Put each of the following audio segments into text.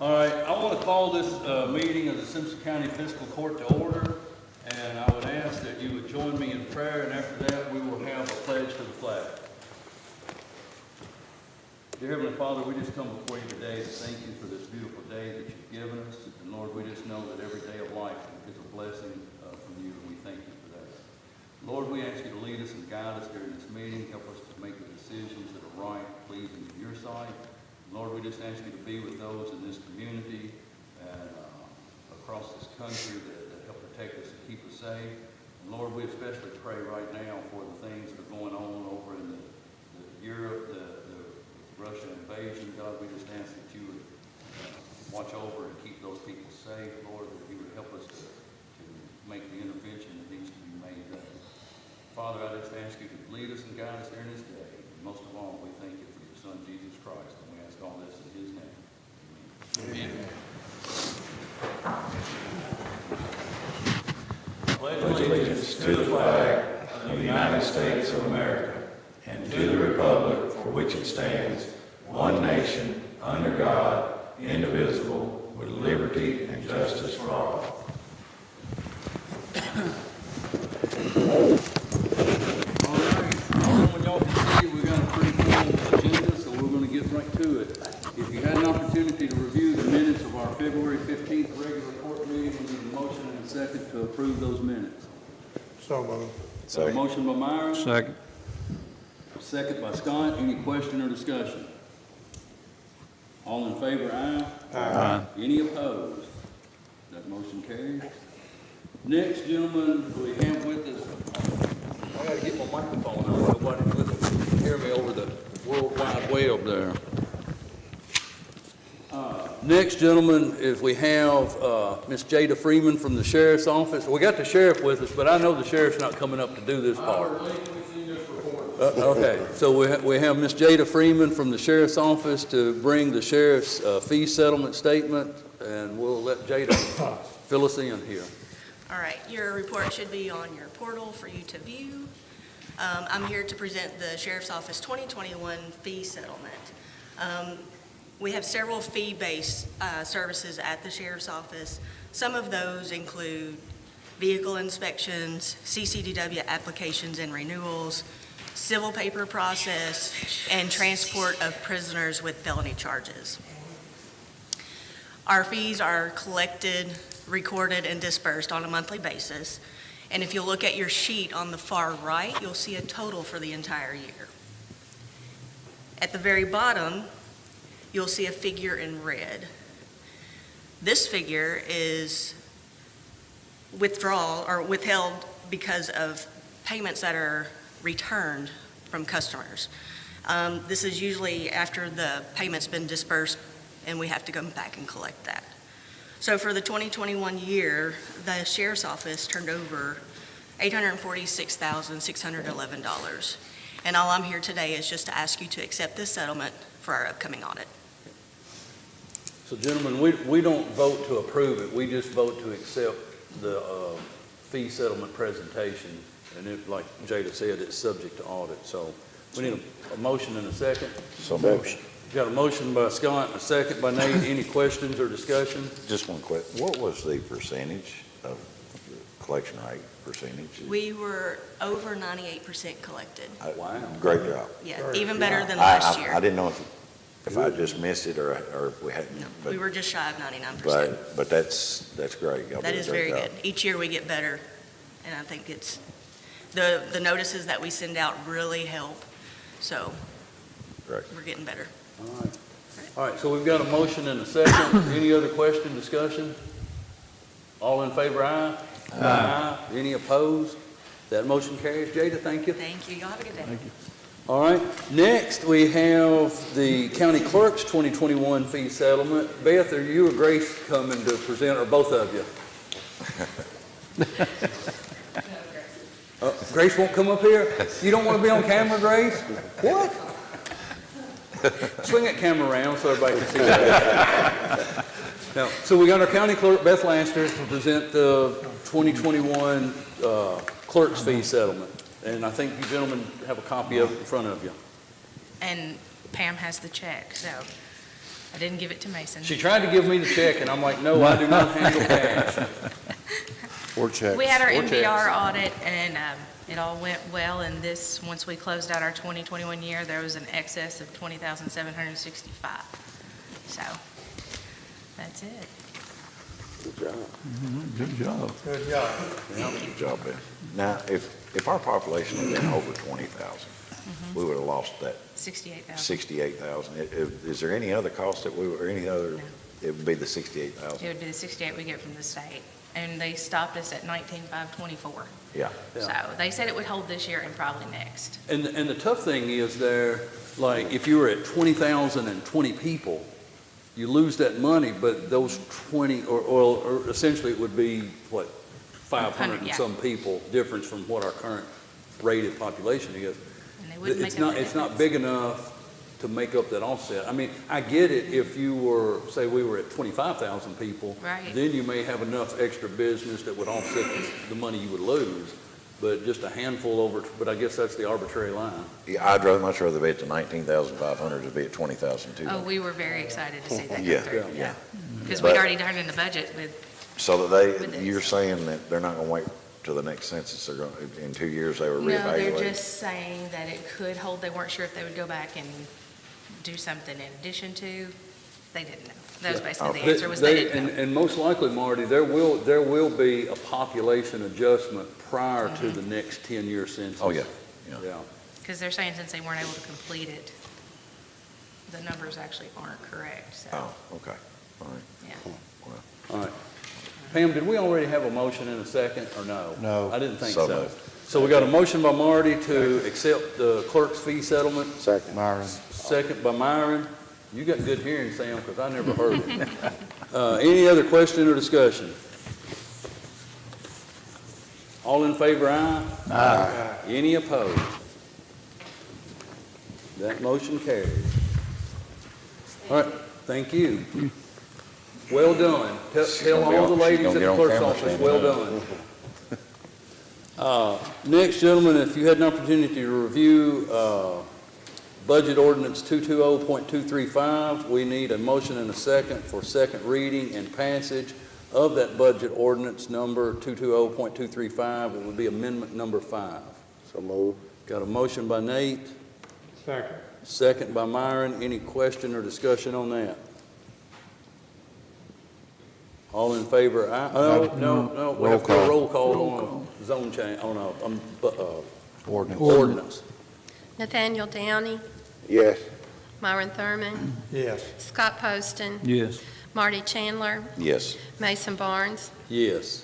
All right, I want to call this meeting of the Simpson County Fiscal Court to order, and I would ask that you would join me in prayer, and after that, we will have a pledge to the flag. Dear Heavenly Father, we just come before you today to thank you for this beautiful day that you've given us, and Lord, we just know that every day of life is a blessing from you, and we thank you for that. Lord, we ask you to lead us and guide us during this meeting, help us to make the decisions that are right, pleasing in your sight. Lord, we just ask you to be with those in this community and across this country that help protect us and keep us safe. And Lord, we especially pray right now for the things that are going on over in the Europe, the Russian invasion. God, we just ask that you would watch over and keep those people safe. Lord, that you would help us to make the intervention that needs to be made there. Father, I just ask you to lead us and guide us during this day. And most of all, we thank you for your Son, Jesus Christ. And we ask all this in his name. Amen. Pledge allegiance to the flag of the United States of America and to the republic for which it stands, one nation, under God, indivisible, with liberty and justice for all. All right. When y'all can see, we've got a pretty full agenda, so we're going to get right to it. If you had an opportunity to review the minutes of our February 15th regular court meeting, we need a motion and a second to approve those minutes. So moved. A motion by Myra, Second. second by Scott. Any question or discussion? All in favor, aye? Aye. Any opposed? That motion carries. Next, gentlemen, we have with us, I gotta get my microphone on, nobody can hear me over the World Wide Web there. Next, gentlemen, is we have Miss Jada Freeman from the Sheriff's Office. We got the Sheriff with us, but I know the Sheriff's not coming up to do this part. Okay, so we have Miss Jada Freeman from the Sheriff's Office to bring the Sheriff's fee settlement statement, and we'll let Jada fill us in here. All right, your report should be on your portal for you to view. I'm here to present the Sheriff's Office 2021 fee settlement. We have several fee-based services at the Sheriff's Office. Some of those include vehicle inspections, CCDW applications and renewals, civil paper process, and transport of prisoners with felony charges. Our fees are collected, recorded, and dispersed on a monthly basis. And if you look at your sheet on the far right, you'll see a total for the entire year. At the very bottom, you'll see a figure in red. This figure is withdrawal or withheld because of payments that are returned from customers. This is usually after the payment's been dispersed and we have to go back and collect that. So for the 2021 year, the Sheriff's Office turned over $846,611. And all I'm here today is just to ask you to accept this settlement for our upcoming audit. So gentlemen, we don't vote to approve it, we just vote to accept the fee settlement presentation. And if, like Jada said, it's subject to audit. So we need a motion and a second. So motion. Got a motion by Scott and a second by Nate. Any questions or discussion? Just one quick, what was the percentage of the collection rate percentage? We were over 98% collected. Wow. Great job. Yeah, even better than last year. I didn't know if I just missed it or if we hadn't. No, but, we were just shy of 99%. But that's great. Y'all That did a is great very job. good. Each year we get better, and I think it's, the notices that we send out really help, so Great. we're getting better. All right. All right, so we've got a motion and a second. Any other question, discussion? All in favor, aye? Aye. Any opposed? That motion carries. Jada, thank you. Thank you. Y'all have a good day. Thank you. All right, next we have the county clerk's 2021 fee settlement. Beth, are you or Grace coming to present, or both of you? Grace won't come up here? You don't want to be on camera, Grace? What? Swing that camera around so everybody can see that. Now, so we got our county clerk, Beth Lanster, to present the 2021 clerk's fee settlement. And I think you gentlemen have a copy of it in front of you. And Pam has the check, so I didn't give it to Mason. She tried to give me the check, and I'm like, no, I do not handle cash. Or checks. We had our Or MVR checks. audit, and it all went well, and once we closed out our 2021 year, there was an excess of $20,765. So, that's it. Good job. Good job. Good job. Good job, Ben. Now, if our population had been over 20,000, we would have lost that 68,000. 68,000. Is there any other cost that or any other, No. it would be the 68,000? It would be the 68 we get from the state, and they stopped us at 19,524. Yeah. So they said it would hold this year and probably next. And the tough thing is there, like, if you were at 20,020 people, you lose that money, but those 20, or essentially it would be, what, 500 and yeah. some people difference from what our current rated population is. And they wouldn't make It's up not, the it's not difference. big enough to make up that offset. I mean, I get it if you were, say, we were at 25,000 people. Right. Then you may have enough extra business that would offset the money you would lose. But just a handful but I guess that's the arbitrary line. Yeah, much rather be at the 19,500 to be at 20,200. Oh, we were very excited to see that Yeah, come through. yeah. Because But- we'd already turned in the budget with, So that With this. you're saying that they're not going to wait till the next census, they're going, in 2 years, they were no, they're reevaluating? just saying that it could hold. They weren't sure if they would go back and do something in addition to. They didn't know. That was Yeah. basically the answer was they didn't know. And most likely, Marty, there will be a population adjustment prior to the next 10-year census. Oh, yeah. Yeah. Because they're saying since they weren't able to complete it, the numbers actually aren't correct, so, Oh, okay, all right. yeah. All right. Pam, did we already have a motion in a second, or no? No. I didn't think So so. moved. So we got a motion by Marty to accept the clerk's fee settlement, Second. Myron. second by Myron. You got good hearing, Sam, because I never heard it. Any other question or discussion? All in favor, aye? Aye. Any opposed? That motion carries. All right, thank you. Well done. Tell all the ladies at the clerk's office, well done. Next, gentlemen, if you had an opportunity to review Budget Ordinance 220.235, we need a motion and a second for second reading and passage of that budget ordinance number 220.235. It would be amendment number 5. So move. Got a motion by Nate, Second. second by Myron. Any question or discussion on that? All in favor, aye? No. We have to do a roll call on a zone change, on a Ordinance. ordinance. Nathaniel Downey, Yes. Myron Thurman, Yes. Scott Poston, Yes. Marty Chandler, Yes. Mason Barnes. Yes.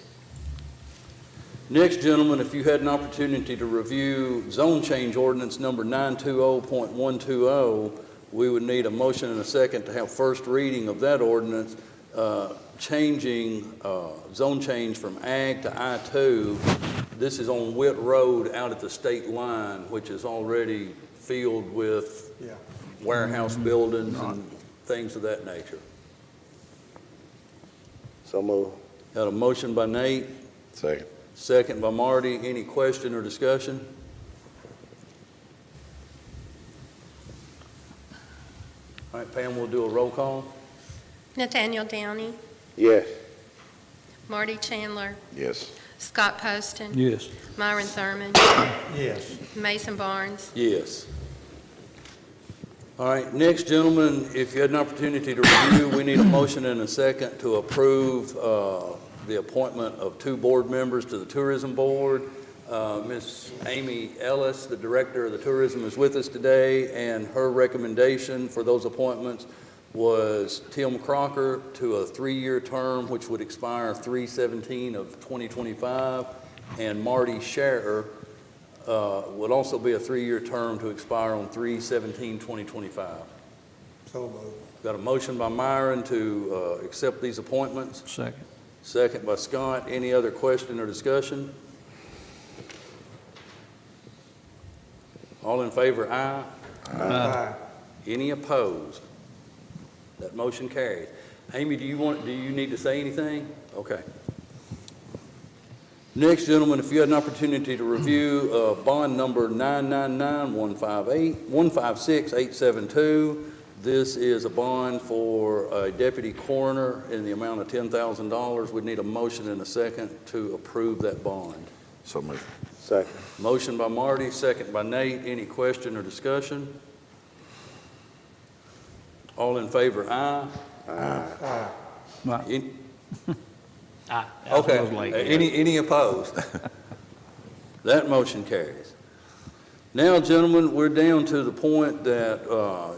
Next, gentlemen, if you had an opportunity to review zone change ordinance number 920.120, we would need a motion and a second to have first reading of that ordinance, changing zone change from ag to I-2. This is on Witt Road out at the state line, which is already filled with warehouse buildings and things of that nature. So move. Got a motion by Nate, Second. second by Marty. Any question or discussion? All right, Pam, we'll do a roll call. Nathaniel Downey, Yes. Marty Chandler, Yes. Scott Poston, Yes. Myron Thurman, Yes. Mason Barnes. Yes. All right, next, gentlemen, if you had an opportunity to review, we need a motion and a second to approve the appointment of 2 board members to the Tourism Board. Ms. Amy Ellis, the Director of the Tourism, is with us today, and her recommendation for those appointments was Tim Crocker to a 3-year term, which would expire 3/17 of 2025, and Marty Scherer would also be a 3-year term to expire on 3/17/2025. So move. Got a motion by Myron to accept these appointments, Second. second by Scott. Any other question or discussion? All in favor, aye? Aye. Any opposed? That motion carries. Amy, do you need to say anything? Okay. Next, gentlemen, if you had an opportunity to review bond number 999-156-872, This is a bond for a deputy coroner in the amount of $10,000. We need a motion and a second to approve that bond. So moved. Second. Motion by Marty, second by Nate. Any question or discussion? All in favor, aye? Any- Okay, any opposed? That motion carries. Now, gentlemen, we're down to the point that,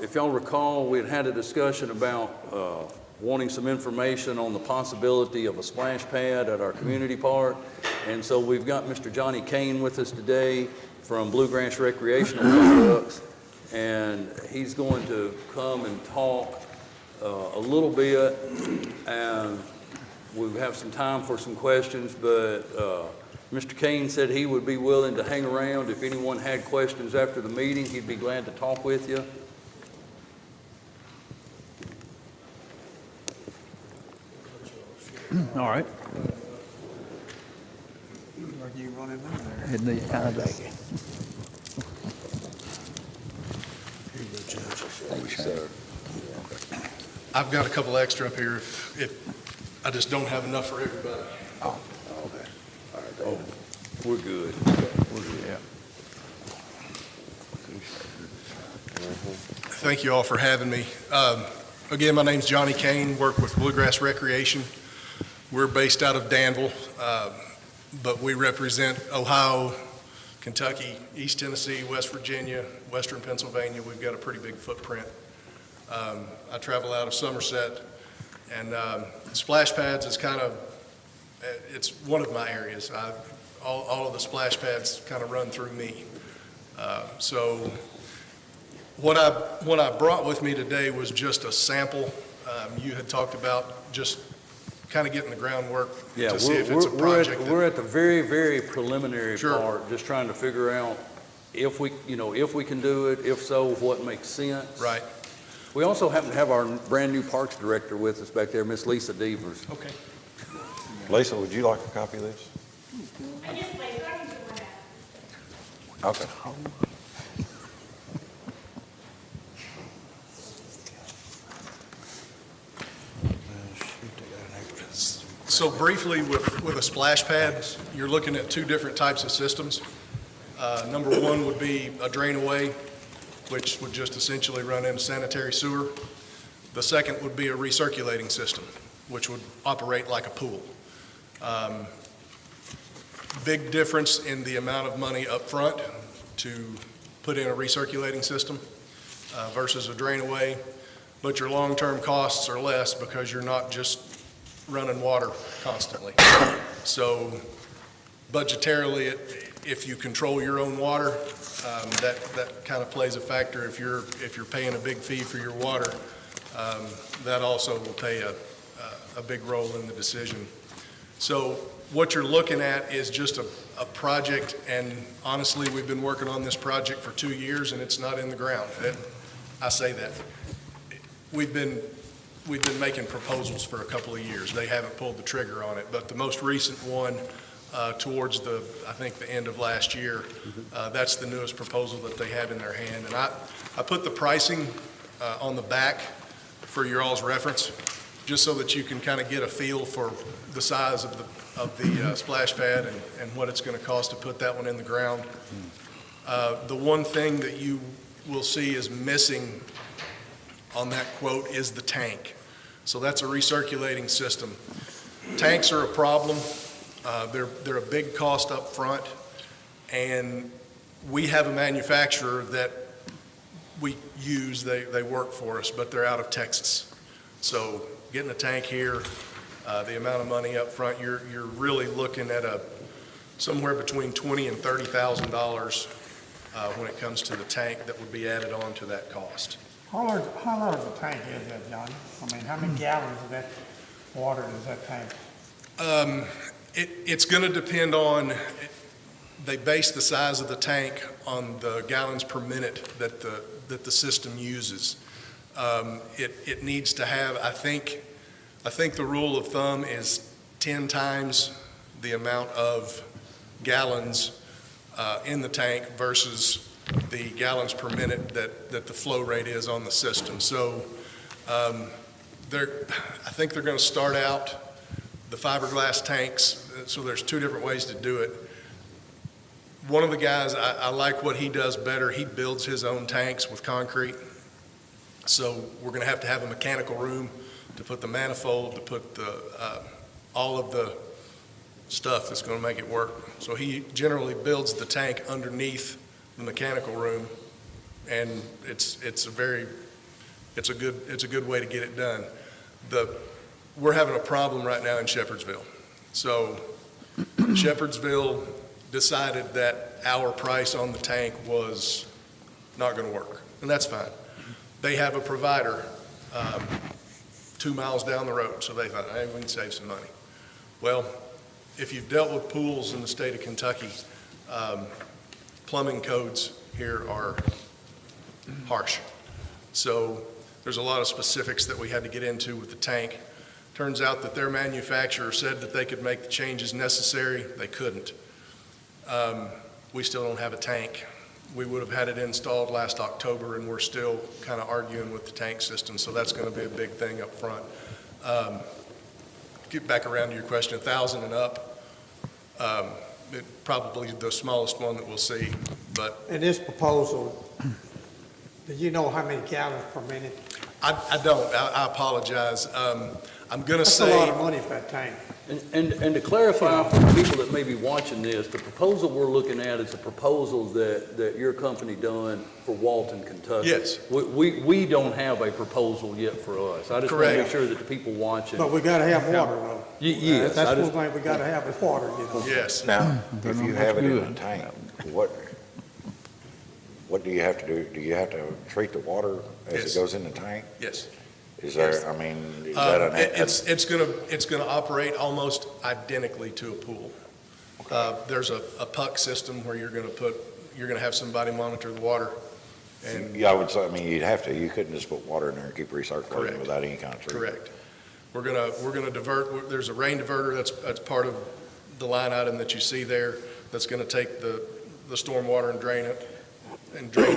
if y'all recall, we had had a discussion about wanting some information on the possibility of a splash pad at our community park. And so we've got Mr. Johnny Kane with us today from Bluegrass Recreational Products, and he's going to come and talk a little bit, and we have some time for some questions, but Mr. Kane said he would be willing to hang around. If anyone had questions after the meeting, he'd be glad to talk with you. All right. Are you running in there? Isn't it kind of Thank you. Here you go, Judge. Thank you, sir. I've got a couple extra up here if I just don't have enough for everybody. Oh, okay. All right, Oh, we're good. yeah. Thank you all for having me. Again, my name's Johnny Kane, work with Bluegrass Recreation. We're based out of Danville, but we represent Ohio, Kentucky, East Tennessee, West Virginia, Western Pennsylvania. We've got a pretty big footprint. I travel out of Somerset, and splash pads is kind of, it's one of my areas. All of the splash pads kind of run through me. So what I brought with me today was just a sample. You had talked about just kind of getting the groundwork Yeah, to see if it's a project. we're at the very, very preliminary Sure. part, just trying to figure out if we can do it, if so, what makes sense. Right. We also happen to have our brand-new Parks Director with us back there, Miss Lisa Devers. Okay. Lisa, would you like a copy of this? Okay. So briefly, with a splash pad, you're looking at two different types of systems. Number one would be a drain away, which would just essentially run into sanitary sewer. The second would be a recirculating system, which would operate like a pool. Big difference in the amount of money up front to put in a recirculating system versus a drain away, but your long-term costs are less because you're not just running water constantly. So budgetarily, if you control your own water, that kind of plays a factor. If you're paying a big fee for your water, that also will play a big role in the decision. So what you're looking at is just a project, and honestly, we've been working on this project for 2 years, and it's not in the ground. I say that. We've been making proposals for a couple of years. They haven't pulled the trigger on it, but the most recent one towards I think the end of last year, that's the newest proposal that they have in their hand. And I put the pricing on the back for your all's reference, just so that you can kind of get a feel for the size of the splash pad and what it's going to cost to put that one in the ground. The one thing that you will see is missing on that quote is the tank. So that's a recirculating system. Tanks are a problem. They're a big cost up front, and we have a manufacturer that we use. They work for us, but they're out of Texas. So getting a tank here, the amount of money up front, you're really looking at somewhere between $20,000 and $30,000 when it comes to the tank that would be added on to that cost. How large a tank is that, John? I mean, how many gallons of that water does that tank? It's going to depend on, they base the size of the tank on the gallons per minute that the system uses. It needs to have, I think the rule of thumb is 10 times the amount of gallons in the tank versus the gallons per minute that the flow rate is on the system. So I think they're going to start out the fiberglass tanks. So there's two different ways to do it. One of the guys, I like what he does better. He builds his own tanks with concrete. So we're going to have a mechanical room to put the manifold, to put the all of the stuff that's going to make it work. So he generally builds the tank underneath the mechanical room, and it's a good way to get it done. We're having a problem right now in Shepherdsville. So Shepherdsville decided that our price on the tank was not going to work, and that's fine. They have a provider 2 miles down the road, so they thought, hey, we can save some money. Well, if you've dealt with pools in the state of Kentucky, plumbing codes here are harsh. So there's a lot of specifics that we had to get into with the tank. Turns out that their manufacturer said that they could make the changes necessary. They couldn't. We still don't have a tank. We would have had it installed last October, and we're still kind of arguing with the tank system, so that's going to be a big thing up front. Get back around to your question, 1,000 and up, probably the smallest one that we'll see, but In this proposal, do you know how many gallons per minute? I don't. I apologize. I'm going to That's say... a lot of money for that tank. And to clarify for the people that may be watching this, the proposal we're looking at is a proposal that your company done for Walton, Kentucky. Yes. We don't have a proposal yet for us. I just want to make Correct. sure that the people watching. But we gotta have water though. Yes. That's I one just- thing we gotta have is water, you know. Yes. Now, if you have it in a tank, what do you have to do? Do you have to treat the water as Yes. it goes in the tank? Yes. Is there, I mean, is that It's going to operate almost identically to a pool. There's a puck system where you're going to have somebody monitor the water. And yeah, I would say, I mean, you'd have to. You couldn't just put water in there and keep recirculating Correct. without any kind of treatment. correct. We're going to divert, there's a rain diverter that's part of the line item that you see there that's going to take the stormwater and drain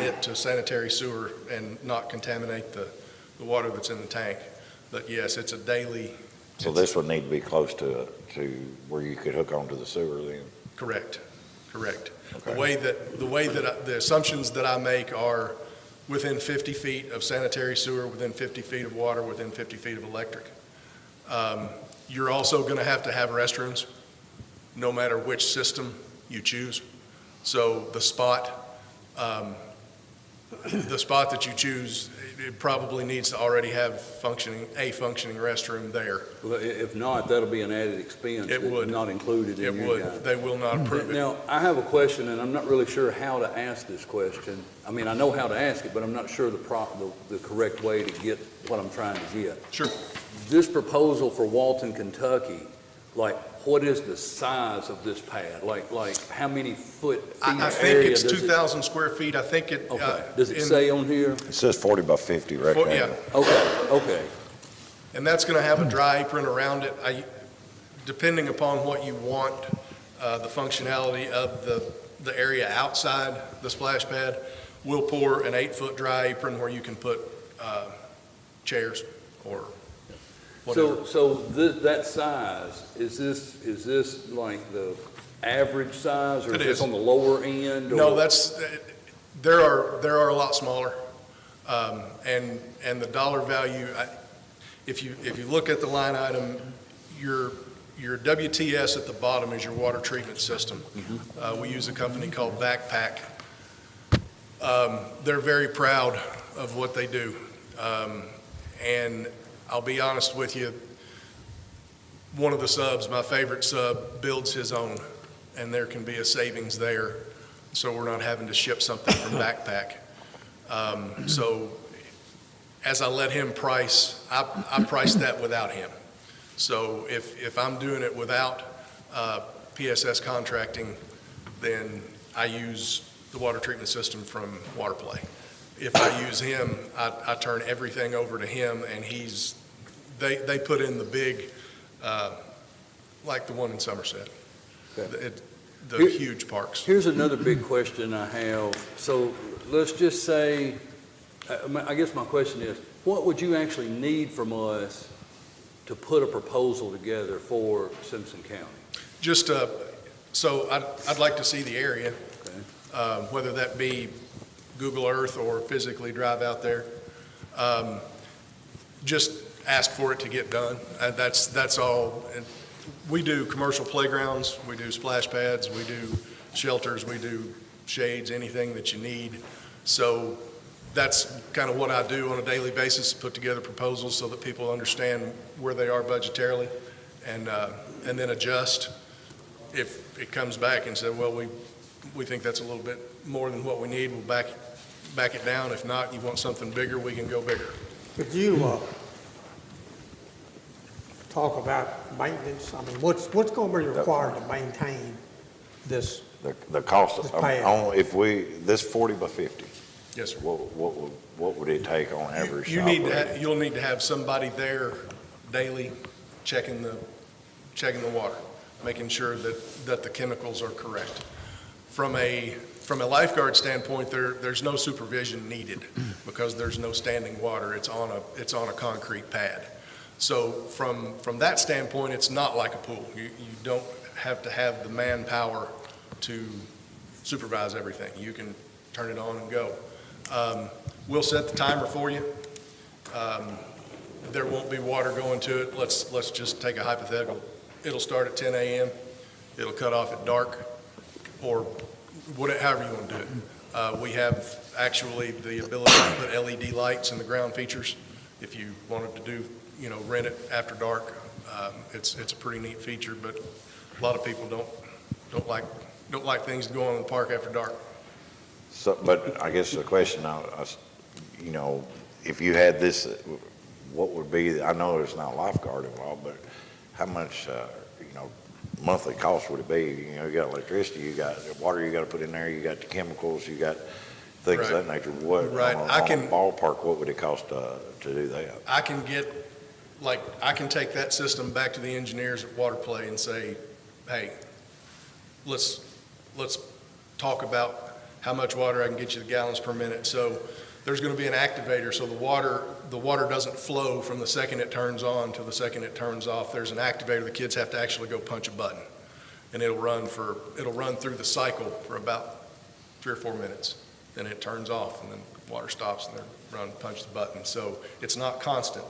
it to sanitary sewer and not contaminate the water that's in the tank. But yes, it's a daily. So this would need to be close to where you could hook onto the sewer then? Correct. Okay. The way that the assumptions that I make are within 50 feet of sanitary sewer, within 50 feet of water, within 50 feet of electric. You're also going to have restrooms, no matter which system you choose. So the spot that you choose, it probably needs to already have a functioning restroom there. Well, if not, that'll be an added expense. It would. Not included It in your would. guide. They will not approve it. Now, I have a question, and I'm not really sure how to ask this question. I mean, I know how to ask it, but I'm not sure the correct way to get what I'm trying to get. Sure. This proposal for Walton, Kentucky, like, what is the size of this pad? Like how many feet I of think area it's does it? 2,000 square feet. I think it. Okay, does it say on here? It says 40 by 50 rectangle. Yeah. Okay. And that's going to have a dry apron around it. Depending upon what you want, the functionality of the area outside the splash pad, we'll pour an 8-foot dry apron where you can put chairs or whatever. So that size, is this like the average size, or It is this is. on the lower end? No, or- there are a lot smaller. And the dollar value, if you look at the line item, your WTS at the bottom is your water treatment system. We use a company called VacPack. They're very proud of what they do. And I'll be honest with you, one of the subs, my favorite sub, builds his own, and there can be a savings there, so we're not having to ship something from VacPack. So as I let him price, I price that without him. So if I'm doing it without PSS contracting, then I use the water treatment system from WaterPlay. If I use him, I turn everything over to him, and they put in the big, like the one in Somerset. Okay. the Here- huge parks. Here's another big question I have. So let's just say, I guess my question is, what would you actually need from us to put a proposal together for Simpson County? Just, so I'd like to see the area, Okay. whether that be Google Earth or physically drive out there. Just ask for it to get done. That's all. And we do commercial playgrounds, we do splash pads, we do shelters, we do shades, anything that you need. So that's kind of what I do on a daily basis, put together proposals so that people understand where they are budgetarily and then adjust. If it comes back and said, well, we think that's a little bit more than what we need, we'll back it down. If not, you want something bigger, we can go bigger. Could you, talk about maintenance? I mean, what's gonna be required to maintain this? The cost, Just pay it. if this 40 by 50, Yes, sir. what would it take on average? You to need operate? to, you'll need to have somebody there daily checking the water, making sure that the chemicals are correct. From a lifeguard standpoint, there's no supervision needed because there's no standing water. It's on a concrete pad. So from that standpoint, it's not like a pool. You don't have to have the manpower to supervise everything. You can turn it on and go. We'll set the timer for you. There won't be water going to it. Let's just take a hypothetical. It'll start at 10 a.m. It'll cut off at dark, or however you want to do it. We have actually the ability to put LED lights in the ground features. If you wanted to do, rent it after dark, it's a pretty neat feature. But a lot of people don't like things to go on in the park after dark. So, but I guess the question now, if you had this, what would be, I know there's not a lifeguard involved, but how much, monthly cost would it be? You got electricity, you got water you got to put in there, you got the chemicals, you got things of that nature. What, Right. on a ballpark, what would it cost to do that? I can take that system back to the engineers at Waterplay and say, hey, let's talk about how much water I can get you the gallons per minute. So there's going to be an activator, so the water doesn't flow from the second it turns on to the second it turns off. There's an activator. The kids have to actually go punch a button, and it'll run through the cycle for about 3 or 4 minutes. Then it turns off, and then water stops, and then punch the button. So it's not constant,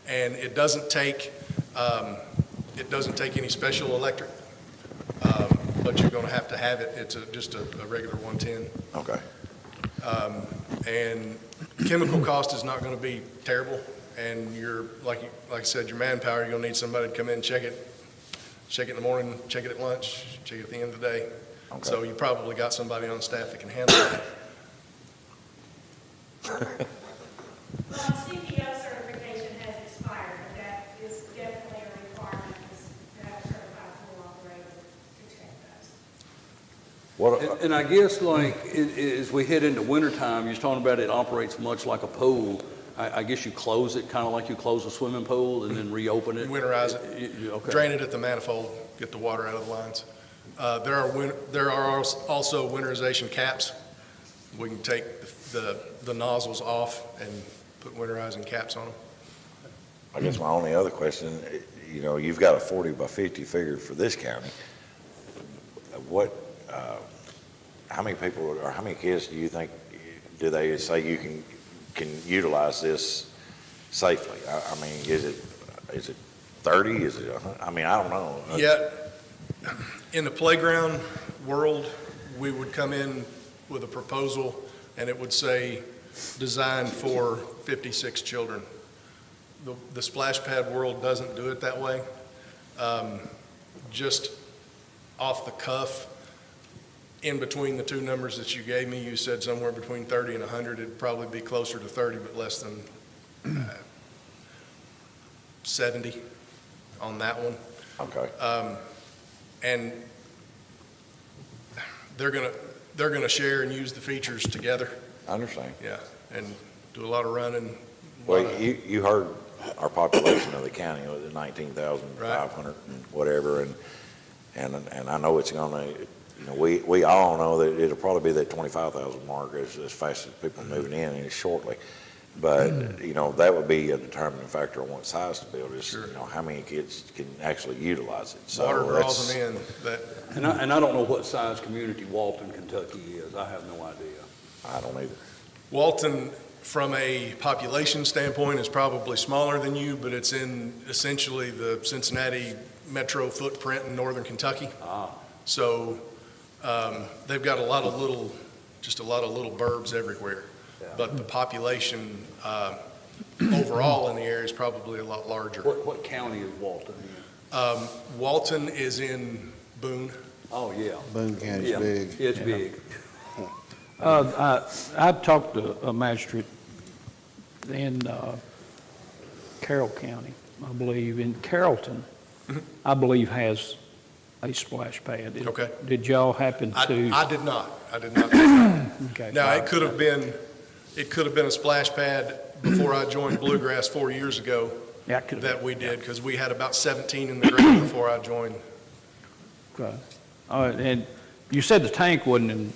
and it doesn't take any special electric. But you're going to have it. It's just a regular 110. Okay. And chemical cost is not going to be terrible. And like I said, your manpower, you're going to need somebody to come in and check it in the morning, check it at lunch, check it at the end of the day. Okay. So you probably got somebody on staff that can handle that. Well, CPO certification has expired, but that is definitely a requirement to have a certified pool operator to check those. What, And I guess as we head into wintertime, you're talking about it operates much like a pool. I guess you close it kind of like you close a swimming pool and then reopen it? Winterize it, Okay. drain it at the manifold, get the water out of the lines. There are also winterization caps. We can take the nozzles off and put winterizing caps on them. I guess my only other question, you've got a 40 by 50 figure for this county. How many people or how many kids do you think, do they say you can utilize this safely? I mean, is it 30? Is it 100? I mean, I don't know. Yeah, in the playground world, we would come in with a proposal and it would say designed for 56 children. The splash pad world doesn't do it that way. Just off the cuff, in between the two numbers that you gave me, you said somewhere between 30 and 100. It'd probably be closer to 30, but less than 70 on that one. Okay. And they're gonna share and use the features together. I understand. Yeah, and do a lot of running. Well, you heard our population of the county was 19,500 and whatever, and I know it's You know, we all know that it'll probably be that 25,000 mark as fast as people are moving in and shortly. But, you know, that would be a determining factor on what size to build is, Sure. you know, how many kids can actually utilize it. So Water that's- draws them in, that, And I don't know what size community Walton, Kentucky is. I have no idea. I don't either. Walton, from a population standpoint, is probably smaller than you, but it's in essentially the Cincinnati metro footprint in northern Kentucky. Ah, So they've got a lot of little burbs everywhere. Yeah. But the population overall in the area is probably a lot larger. what county is Walton in? Walton is in Boone. Oh, yeah. Boone County's Yeah, big. it's big. I've talked to a magistrate in Carroll County, I believe, in Carrollton, I believe has a splash pad. Okay. Did y'all happen to? I did not. Okay. Now, it could have been a splash pad before I joined Bluegrass 4 years ago Yeah, it could have that we did, because we had about 17 in the ground before I joined. been. And you said the tank wasn't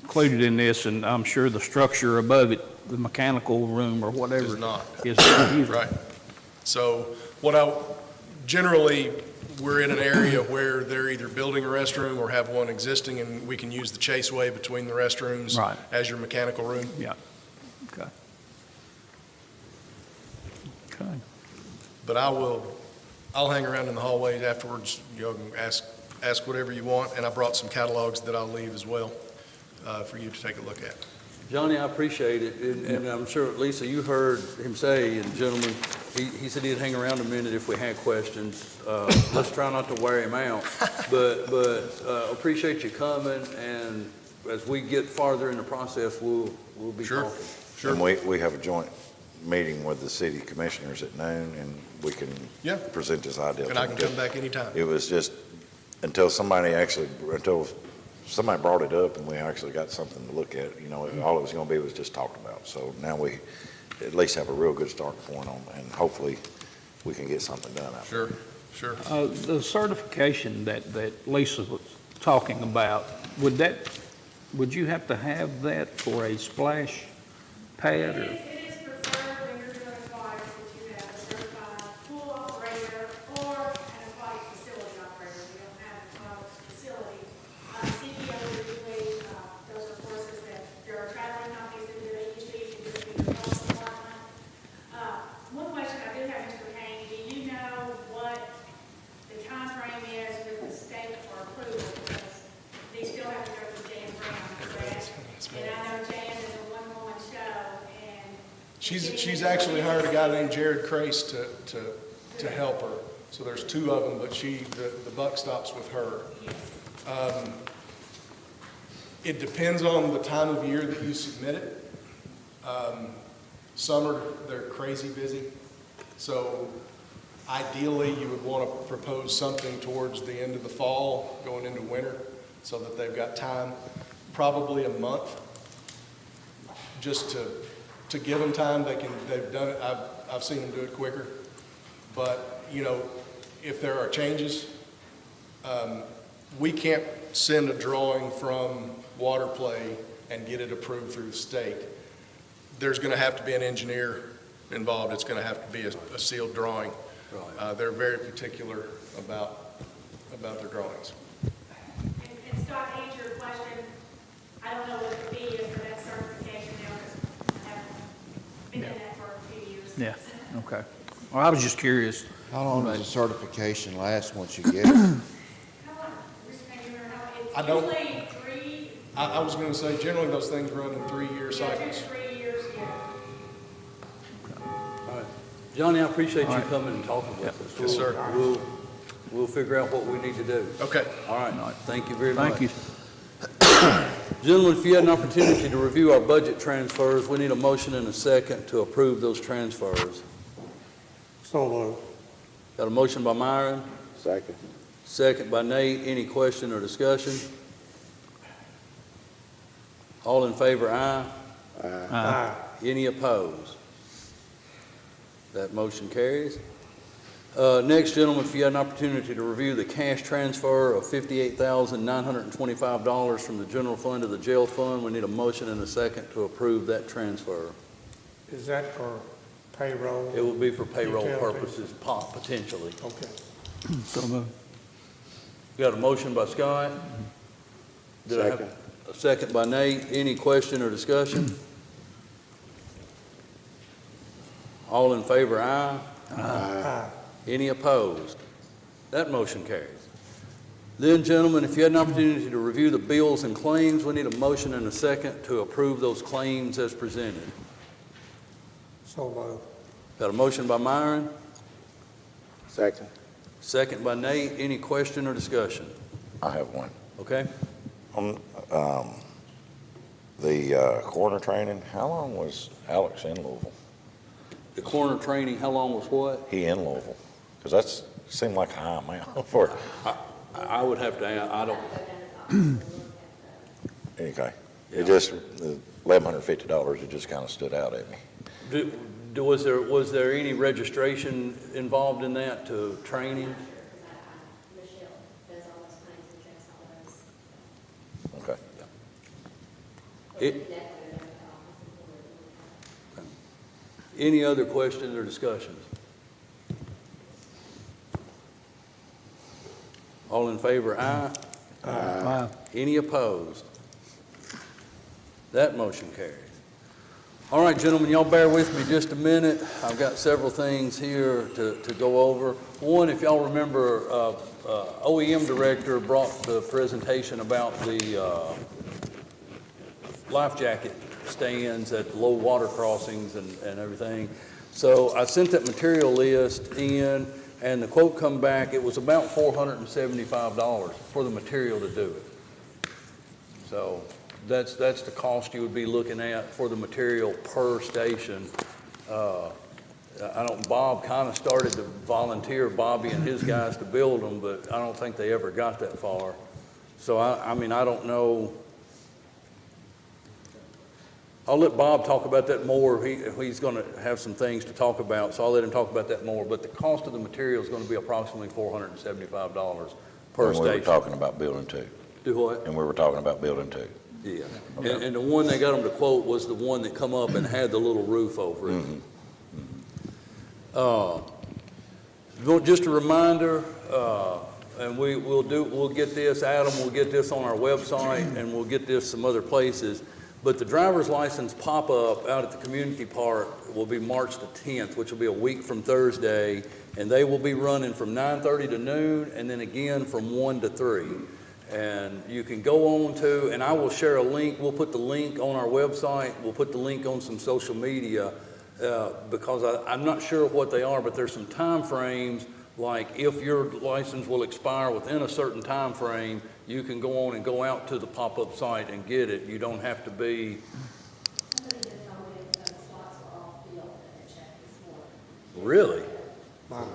included in this, and I'm sure the structure above it, the mechanical room or whatever. Is not. Is not either. Right. So generally, we're in an area where they're either building a restroom or have one existing, and we can use the chaseway between the restrooms Right. as your mechanical room. Yeah. Okay. Okay. But I'll hang around in the hallways afterwards. You can ask whatever you want, and I brought some catalogs that I'll leave as well for you to take a look at. Johnny, I appreciate it, and I'm sure, Lisa, you heard him say, and gentlemen, he said he'd hang around a minute if we had questions. Let's try not to wear him out, but appreciate you coming, and as we get farther in the process, we'll be Sure. talking. Sure. And we have a joint meeting with the city commissioners at noon, and we can Yeah. present this idea. And I can come back anytime. It was just until somebody brought it up and we actually got something to look at, you know, all it was going to be was just talked about. So now we at least have a real good start point on, and hopefully we can get something done out there. Sure. The certification that Lisa was talking about, would you have to have that for a splash pad or? It is preferred when you're doing aquatics that you have a certified pool operator or an aquatic facility operator. We don't have an aquatic facility. CPO usually, those are courses that there are traveling companies that do it. Usually you can do it through the health department. One question I do have, Mr. Kane, do you know what the timeframe is with the state for approval? Because they still have to go through Jan Brown, correct? And I know Jan is a one-woman show, and She's actually hired a guy named Jared Crace to help her. So there's two of them, but the buck stops with her. It depends on the time of year that you submit it. Summer, they're crazy busy. So ideally, you would want to propose something towards the end of the fall, going into winter, so that they've got time, probably a month, just to give them time. They've done it. I've seen them do it quicker. But, you know, if there are changes, we can't send a drawing from water play and get it approved through the state. There's going to have to be an engineer involved. It's going to have to be a sealed drawing. Right. They're very particular about their drawings. And Scott, to answer your question, I don't know what the fee is for that certification now, because I haven't been in that for a few years. Yeah, okay. Well, I was just curious. How long does the certification last once you get it? How long, Mr. Kane, you remember how, I don't- it's usually three, I was going to say, generally, those things run in 3-year yeah, 2 cycles. to 3 years, yeah. All right. Johnny, I appreciate you coming and talking with us. Yes, sir. We'll figure out what we need to do. Okay. All right, thank you very much. Thank you. Gentlemen, if you had an opportunity to review our budget transfers, we need a motion and a second to approve those transfers. So moved. Got a motion by Myron, Second. second by Nate. Any question or discussion? All in favor, aye. Aye. Any opposed? That motion carries. Next, gentlemen, if you had an opportunity to review the cash transfer of $58,925 from the general fund to the jail fund, we need a motion and a second to approve that transfer. Is that for payroll? It will be for payroll Utilities. purposes, potentially. Okay. So moved. Got a motion by Scott? Did I have a second by Nate? Any question or discussion? All in favor, aye. Aye. Any opposed? That motion carries. Then, gentlemen, if you had an opportunity to review the bills and claims, we need a motion and a second to approve those claims as presented. So moved. Got a motion by Myron, Second. second by Nate. Any question or discussion? I have one. Okay? The coroner training, how long was Alex in Louisville? The coroner training, how long was what? He in Louisville? Because that's seemed like a high amount for, I would have to ask, I don't, okay. Yeah. It just, the $1,150, it just kind of stood out at me. was there any registration involved in that to training? Michelle does all those claims and checks all those. Okay. Any other questions or discussions? All in favor, aye. Aye. Any opposed? That motion carries. All right, gentlemen, y'all bear with me just a minute. I've got several things here to go over. One, if y'all remember, OEM director brought the presentation about the life jacket stands at low water crossings and everything. So I sent that material list in, and the quote come back, it was about $475 for the material to do it. So that's the cost you would be looking at for the material per station. Bob kind of started to volunteer, Bobby and his guys, to build them, but I don't think they ever got that far. So I mean, I don't know. I'll let Bob talk about that more. He's going to have some things to talk about, so I'll let him talk about that more. But the cost of the material is going to be approximately $475 per And station. we were talking about building two. Do what? And we were talking about building two. Yeah. Okay. And the one they got them to quote was the one that come up and had the little roof over it. Just a reminder, and we'll get this, Adam, we'll get this on our website, and we'll get this some other places. But the driver's license pop-up out at the community park will be March the 10th, which will be a week from Thursday, and they will be running from 9:30 to noon, and then again from 1 to 3. And you can go on to, and I will share a link, we'll put the link on our website, we'll put the link on some social media, because I'm not sure what they are, but there's some time frames, like if your license will expire within a certain time frame, you can go on and go out to the pop-up site and get it. You don't have to be. Somebody just told me that the slots were all filled that they checked this morning. Really? Wow.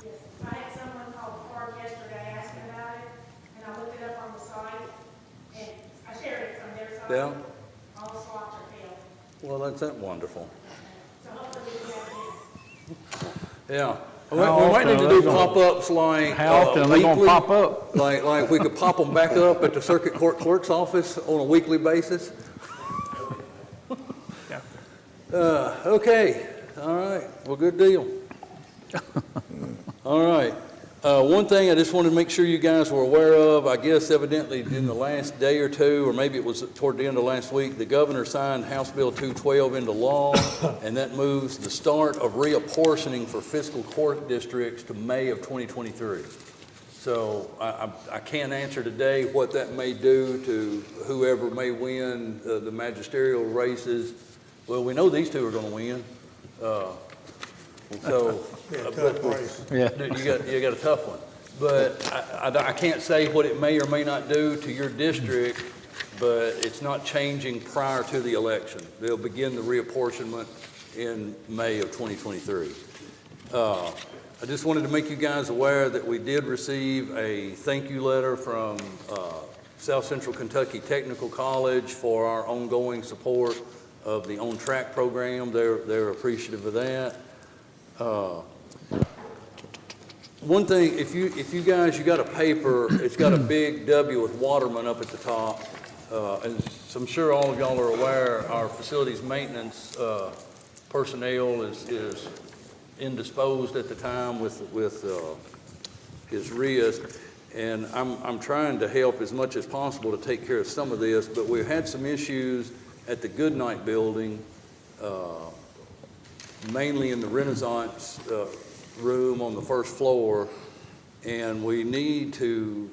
Yes, I had someone call the park yesterday asking about it, and I looked it up on the site, and I shared it from their site. Yeah? All the slots are filled, Well, that's wonderful. so hopefully we can have it in. Yeah. We How might need often to are do they gonna- pop-ups like. How often are they gonna weekly. pop up? Like we could pop them back up at the circuit court clerk's office on a weekly basis. Okay, all right, well, good deal. All right, one thing I just wanted to make sure you guys were aware of, I guess evidently in the last day or two, or maybe it was toward the end of last week, the governor signed House Bill 212 into law, and that moves the start of reapportioning for fiscal court districts to May of 2023. So I can't answer today what that may do to whoever may win the magisterial races. Well, we know these two are going to win. So, Tough race. Yeah. you got a tough one. But I can't say what it may or may not do to your district, but it's not changing prior to the election. They'll begin the reapportionment in May of 2023. I just wanted to make you guys aware that we did receive a thank you letter from South Central Kentucky Technical College for our ongoing support of the On Track program. They're appreciative of that. One thing, if you guys, you got a paper, it's got a big W with Waterman up at the top. And so I'm sure all of y'all are aware, our facilities maintenance personnel is indisposed at the time with his wrist. And I'm trying to help as much as possible to take care of some of this, but we've had some issues at the Goodnight building, mainly in the Renaissance room on the first floor, and we need to,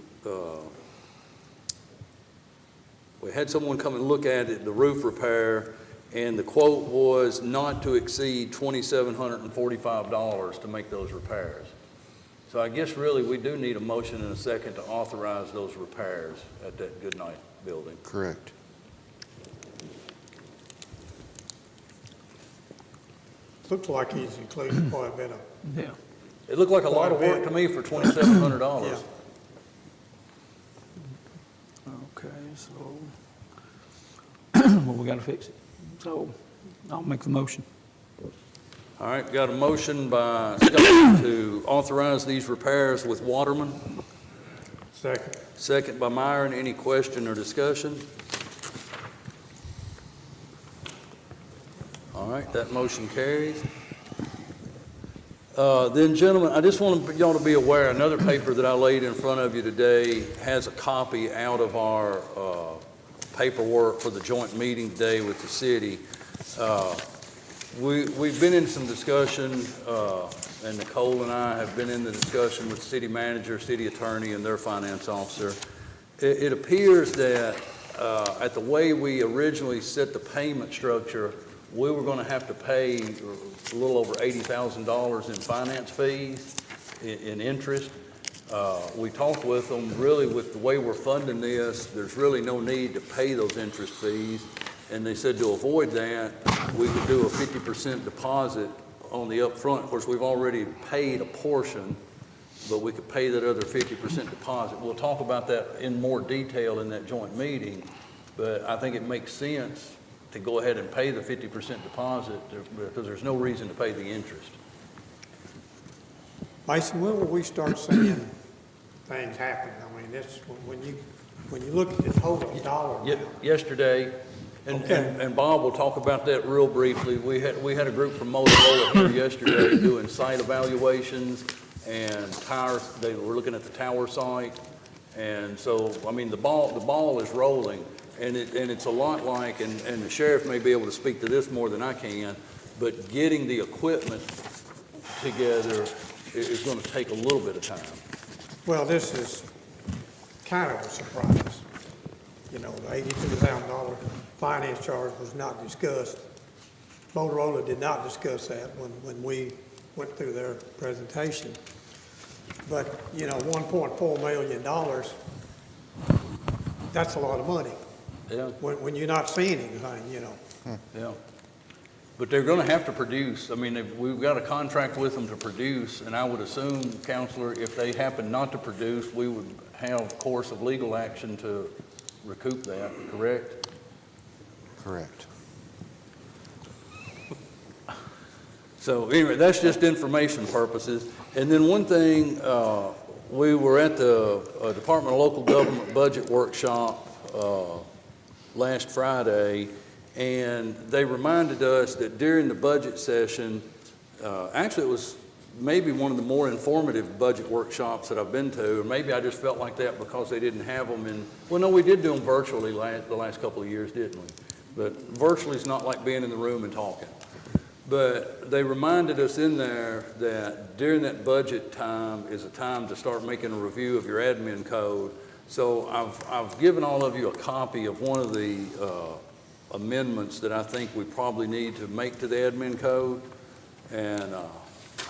we had someone come and look at it, the roof repair, and the quote was not to exceed $2,745 to make those repairs. So I guess really we do need a motion and a second to authorize those repairs at that Goodnight building. Correct. Looks like he's included quite a bit of, Yeah. It looked like a lot of work to me for $2,700. yeah. Okay, so, well, we gotta fix it. So I'll make the motion. All right, got a motion by Scott to authorize these repairs with Waterman. Second. Second by Myron. Any question or discussion? All right, that motion carries. Then, gentlemen, I just want y'all to be aware, another paper that I laid in front of you today has a copy out of our paperwork for the joint meeting today with the city. We've been in some discussion, and Nicole and I have been in the discussion with the city manager, city attorney, and their finance officer. It appears that at the way we originally set the payment structure, we were going to have to pay a little over $80,000 in finance fees, in interest. We talked with them, really with the way we're funding this, there's really no need to pay those interest fees. And they said to avoid that, we could do a 50% deposit on the upfront. Of course, we've already paid a portion, but we could pay that other 50% deposit. We'll talk about that in more detail in that joint meeting, but I think it makes sense to go ahead and pay the 50% deposit because there's no reason to pay the interest. Mason, when will we start seeing things happen? I mean, this, when you look at the total dollar amount. Yesterday, Okay. and Bob will talk about that real briefly. We had a group from Motorola here yesterday doing site evaluations and towers. They were looking at the tower site, and so I mean the ball is rolling, and it's a lot like, and the sheriff may be able to speak to this more than I can, but getting the equipment together is going to take a little bit of time. Well, this is kind of a surprise. You know, the $82,000 finance charge was not discussed. Motorola did not discuss that when we went through their presentation. But, you know, $1.4 million, that's a lot of money. Yeah. When you're not seeing anything, you know. Yeah. But they're going to have to produce. I mean, we've got a contract with them to produce, and I would assume, Counselor, if they happen not to produce, we would have course of legal action to recoup that, correct? Correct. So anyway, that's just information purposes. And then one thing, we were at the Department of Local Government Budget Workshop last Friday, and they reminded us that during the budget session, actually it was maybe one of the more informative budget workshops that I've been to, and maybe I just felt like that because they didn't have them in, well, no, we did do them virtually the last couple of years, didn't we? But virtually is not like being in the room and talking. But they reminded us in there that during that budget time is a time to start making a review of your admin code. So I've given all of you a copy of one of the amendments that I think we probably need to make to the admin code. And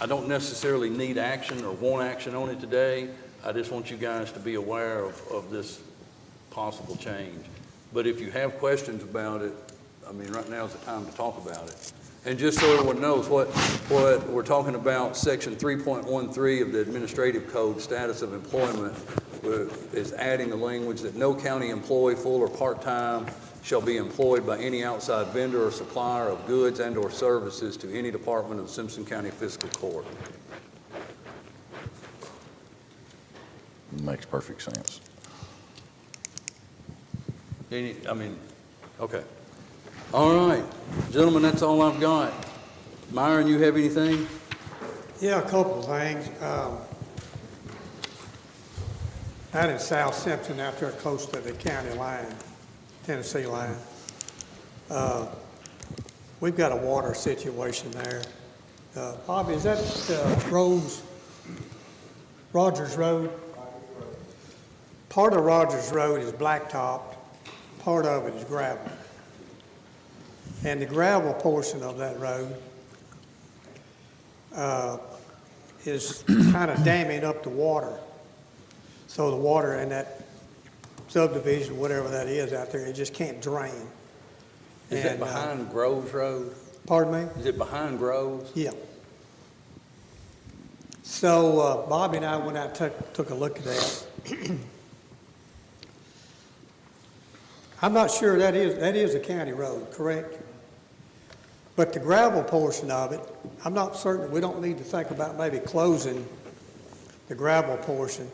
I don't necessarily need action or want action on it today. I just want you guys to be aware of this possible change. But if you have questions about it, I mean, right now is the time to talk about it. And just so everyone knows what we're talking about, Section 3.13 of the Administrative Code, Status of Employment, is adding the language that no county employee, full or part-time, shall be employed by any outside vendor or supplier of goods and or services to any department of the Simpson County Fiscal Court. makes perfect sense. Okay. All right, gentlemen, that's all I've got. Myron, you have anything? Yeah, a couple of things. Out in South Simpson, out there close to the county line, Tennessee line, we've got a water situation there. Bobby, is that Rogers Road? Part of Rogers Road is blacktopped, part of it is gravel. And the gravel portion of that road is kind of damming up the water. So the water in that subdivision, whatever that is out there, it just can't drain. Is that behind Groves Road? Pardon me? Is it behind Groves? Yeah. So Bobby and I went out and took a look at that. I'm not sure that is a county road, correct? But the gravel portion of it, I'm not certain, we don't need to think about maybe closing the gravel portion.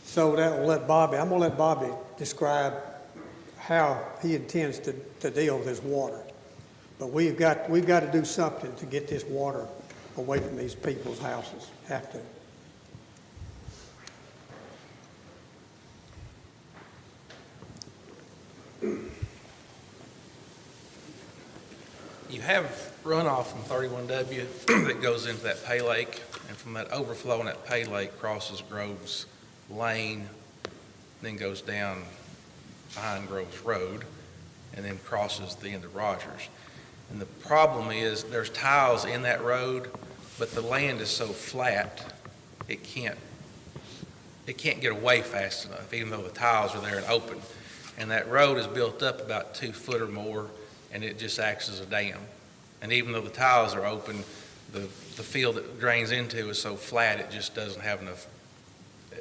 So that will I'm gonna let Bobby describe how he intends to deal with his water. But we've got to do something to get this water away from these people's houses, have to. You have runoff from 31W that goes into that pay lake, and from that overflow in that pay lake crosses Groves Lane, then goes down behind Groves Road, and then crosses the end of Rogers. And the problem is there's tiles in that road, but the land is so flat, it can't get away fast enough, even though the tiles are there and open. And that road is built up about 2 foot or more, and it just acts as a dam. And even though the tiles are open, the field that drains into is so flat, it just doesn't have enough,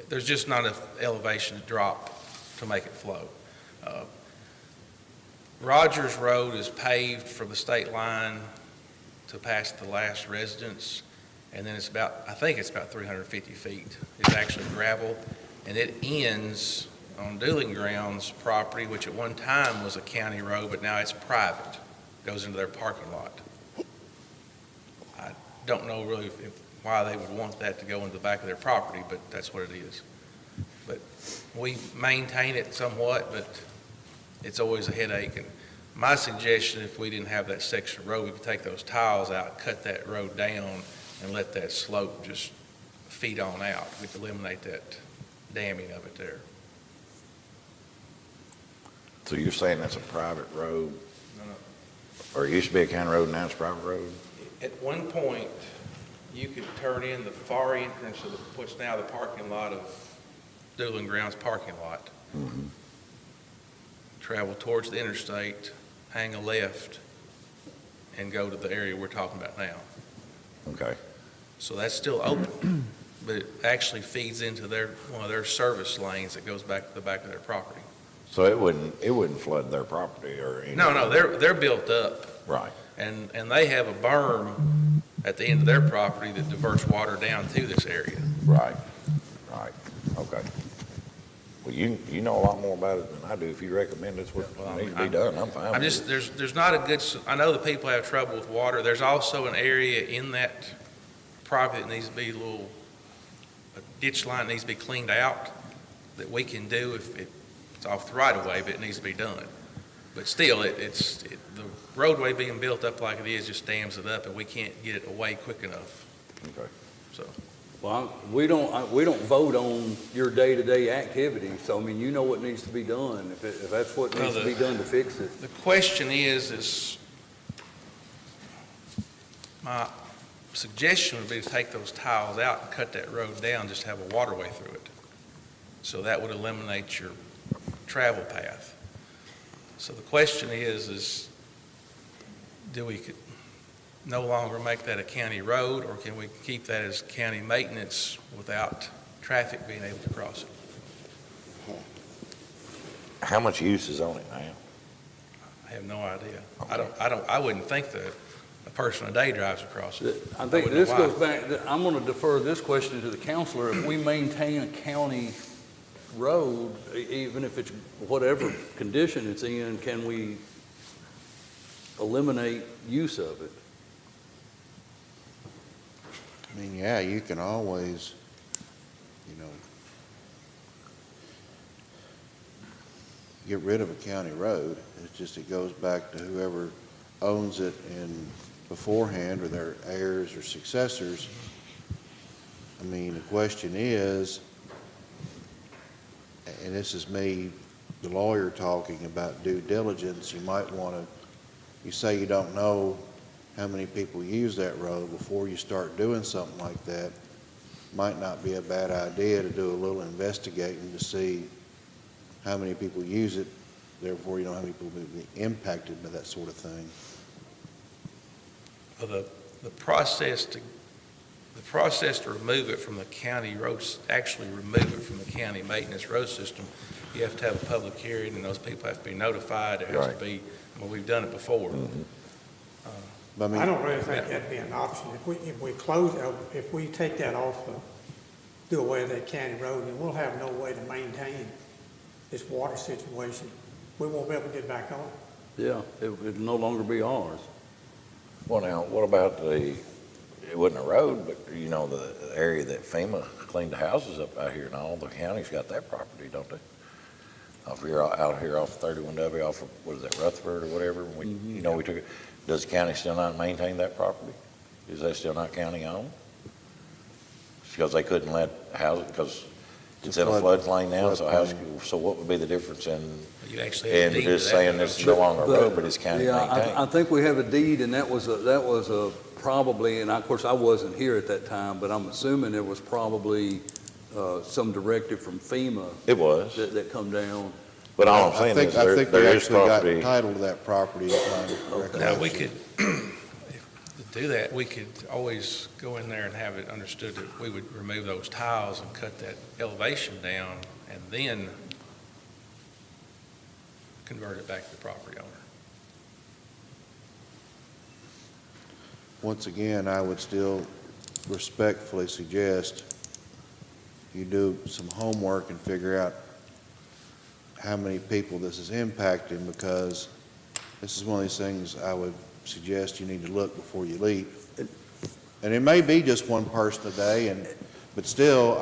there's just not enough elevation to drop to make it flow. Rogers Road is paved from the state line to past the last residence, and then I think it's about 350 feet. It's actually gravel, and it ends on Dueling Grounds property, which at one time was a county road, but now it's private. Goes into their parking lot. I don't know really why they would want that to go into the back of their property, but that's what it is. But we maintain it somewhat, but it's always a headache. And my suggestion, if we didn't have that section of road, we could take those tiles out, cut that road down, and let that slope just feed on out. We'd eliminate that damming of it there. So you're saying that's a private road, No. or it used to be a county road, now it's a private road? At one point, you could turn in the far entrance of what's now the parking lot of Dueling Grounds parking lot, Mm-hmm. travel towards the interstate, hang a left, and go to the area we're talking about now. Okay. So that's still open, but it actually feeds into one of their service lanes that goes back to the back of their property. So it wouldn't flood their property or anything? No, they're built up, Right. and they have a berm at the end of their property that diverts water down to this area. Right. Okay. Well, you know a lot more about it than I do. If you recommend it's what needs to be done, I'm fine I'm with just, it. there's not a good, I know the people have trouble with water. There's also an area in that property that needs to be a ditch line needs to be cleaned out that we can do if it's off the right of way, but it needs to be done. But still, the roadway being built up like it is just dams it up, and we can't get it away quick enough. Okay. So, Well, we don't vote on your day-to-day activities, so I mean, you know what needs to be done, if that's what needs to be done to fix it. the question is my suggestion would be to take those tiles out and cut that road down, just have a waterway through it. So that would eliminate your travel path. So the question is do we no longer make that a county road, or can we keep that as county maintenance without traffic being able to cross it? How much use is on it now? I have no idea. Okay. I wouldn't think that a person a day drives across it. I think wouldn't this know why. goes back, I'm going to defer this question to the counselor. If we maintain a county road, even if it's whatever condition it's in, can we eliminate use of it? I mean, yeah, you can always, get rid of a county road. It's just, it goes back to whoever owns it in beforehand, or their heirs or successors. I mean, the question is, and this is me, the lawyer, talking about due diligence, you might want to, you say you don't know how many people use that road before you start doing something like that. Might not be a bad idea to do a little investigating to see how many people use it, therefore you know how many people will be impacted by that sort of thing. Well, the process to remove it from the county roads, actually remove it from the county maintenance road system, you have to have a public hearing, and those people have to be notified. It has to be, well, we've done it before. But I don't really think that'd be an option. If we take that off, do away with that county road, then we'll have no way to maintain this water situation. We won't be able to get back on. Yeah, it'll no longer be ours. Well, now, what about it wasn't a road, but the area that FEMA cleaned the houses up out here, and all the counties got that property, don't they? Out here off 31W, off of, what is that, Rutherford or whatever? We took it. Does the county still not maintain that property? Is that still not county owned? Because they couldn't let houses, because it's in a floodplain now, so what would be the difference in You actually have a deed to just that. saying this is no longer a road, but it's county Yeah, maintained? I think we have a deed, and that was a probably, and of course I wasn't here at that time, but I'm assuming there was probably some directive from FEMA It was, that come down. but all I'm saying is I think we there is actually got property. title to that property. Now, we could, to do that, we could always go in there and have it understood that we would remove those tiles and cut that elevation down, and then convert it back to the property owner. Once again, I would still respectfully suggest you do some homework and figure out how many people this is impacting, because this is one of these things I would suggest you need to look before you leave. And it may be just one person a day, but still,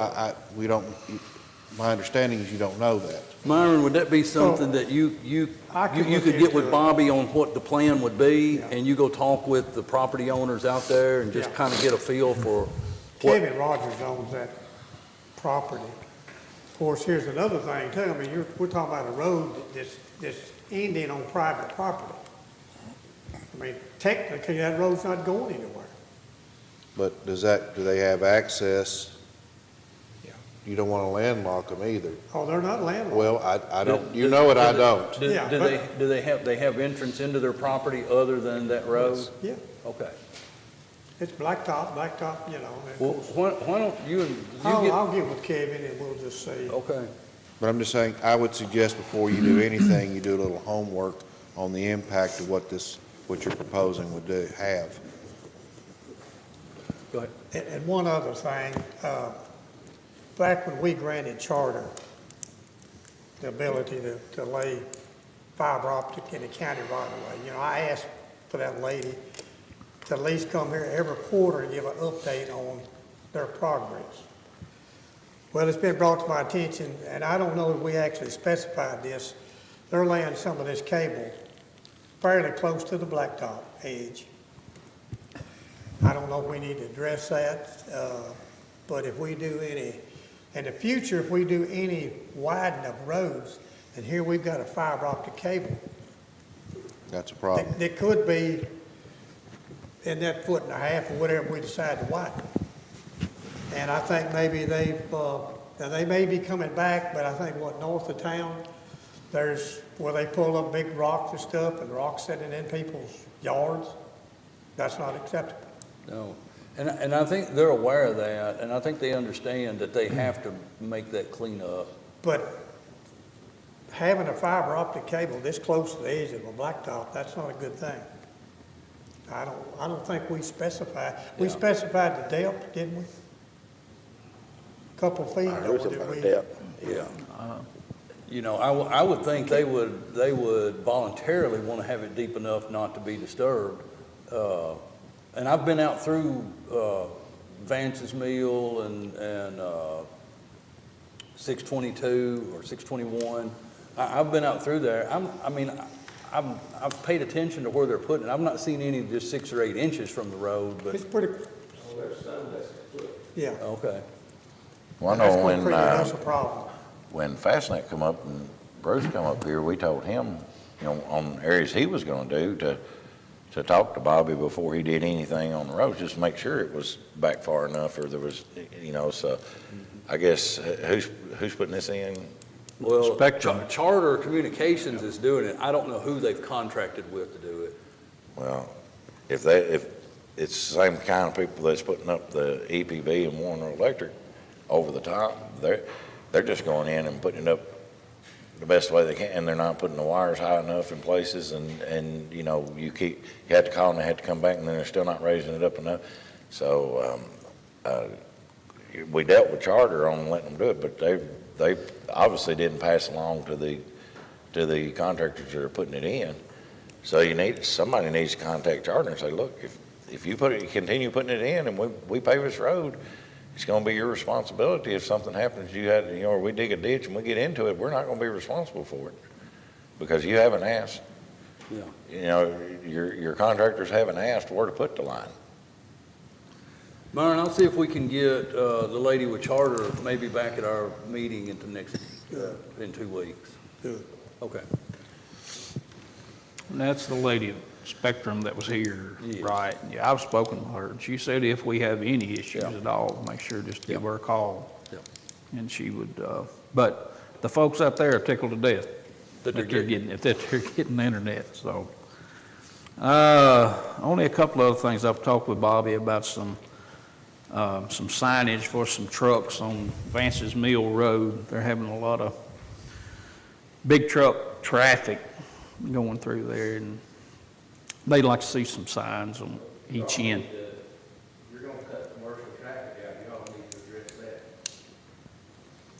my understanding is you don't know that. Myron, would that be something that you could get with Bobby on what the plan would be, and you go talk with the property owners out there and just kind of get a feel for what? Kevin Rogers owns that property. Of course, here's another thing too. I mean, we're talking about a road that's ending on private property. I mean, technically, that road's not going anywhere. But do they have access? Yeah. You don't want to landlock them either. Oh, they're not landlocked. Well, I don't, you know it, I don't. Yeah, Do they have entrance into their property other than that road? Yeah, Okay. it's blacktop, you know. and of Well, course, why don't you I'll get with Kevin and we'll just say, okay. But I'm just saying, I would suggest before you do anything, you do a little homework on the impact of what you're proposing would have. Go ahead. and one other thing, back when we granted charter, the ability to lay fiber optic in the county right away, I asked for that lady to at least come here every quarter and give an update on their progress. Well, it's been brought to my attention, and I don't know if we actually specified this, they're laying some of this cable fairly close to the blacktop edge. I don't know if we need to address that, but if we do any, in the future, if we do any widening of roads, and here we've got a fiber optic cable, That's a problem. that could be in that 1.5 feet or whatever we decide to widen. And I think maybe now they may be coming back, but I think north of town, there's where they pull up big rocks and stuff, and rocks sitting in people's yards. That's not acceptable. No, and I think they're aware of that, and I think they understand that they have to make that cleanup. But having a fiber optic cable this close to the edge of a blacktop, that's not a good thing. I don't think we specified. We specified the depth, didn't we? Couple feet. There was or did about we- a depth. Yeah. You know, I would think they would voluntarily want to have it deep enough not to be disturbed. And I've been out through Vance's Mill and 622 or 621. I've been out through there. I've paid attention to where they're putting it. I've not seen any just 6 or 8 inches from the road, but, It's pretty, yeah. okay. Well, I That's know concrete, that's a problem. when Fastnet come up and Bruce come up here, we told him, you know, on areas he was gonna do to talk to Bobby before he did anything on the roads, just to make sure it was back far enough or there was, you know, so I guess who's putting this in? Well, Spectrum. Charter Communications is doing it. I don't know who they've contracted with to do it. Well, if it's the same kind of people that's putting up the EPB and Warner Electric over the top, they're just going in and putting it up the best way they can, and they're not putting the wires high enough in places, and you know, you had to call and they had to come back, and then they're still not raising it up enough. So we dealt with Charter on letting them do it, but they obviously didn't pass along to the contractors that are putting it in. So somebody needs to contact Charter and say, look, if you continue putting it in and we pave this road, it's going to be your responsibility. If something happens, or we dig a ditch and we get into it, we're not going to be responsible for it because you haven't asked. Yeah. You know, your contractors haven't asked where to put the line. Myron, I'll see if we can get the lady with Charter maybe back at our meeting in 2 weeks. Good. Okay. And that's the lady at Spectrum that was here, Yes. right? Yeah, I've spoken with her, and she said if we have any issues Yeah. at all, make sure just to give Yeah. her a call. Yeah. And she would, but the folks out there are tickled to death That they're getting. that they're getting the internet, so. Only a couple other things. I've talked with Bobby about some signage for some trucks on Vance's Mill Road. They're having a lot of big truck traffic going through there, and they'd like to see some signs on each end. You're gonna cut commercial traffic out, y'all need to address that.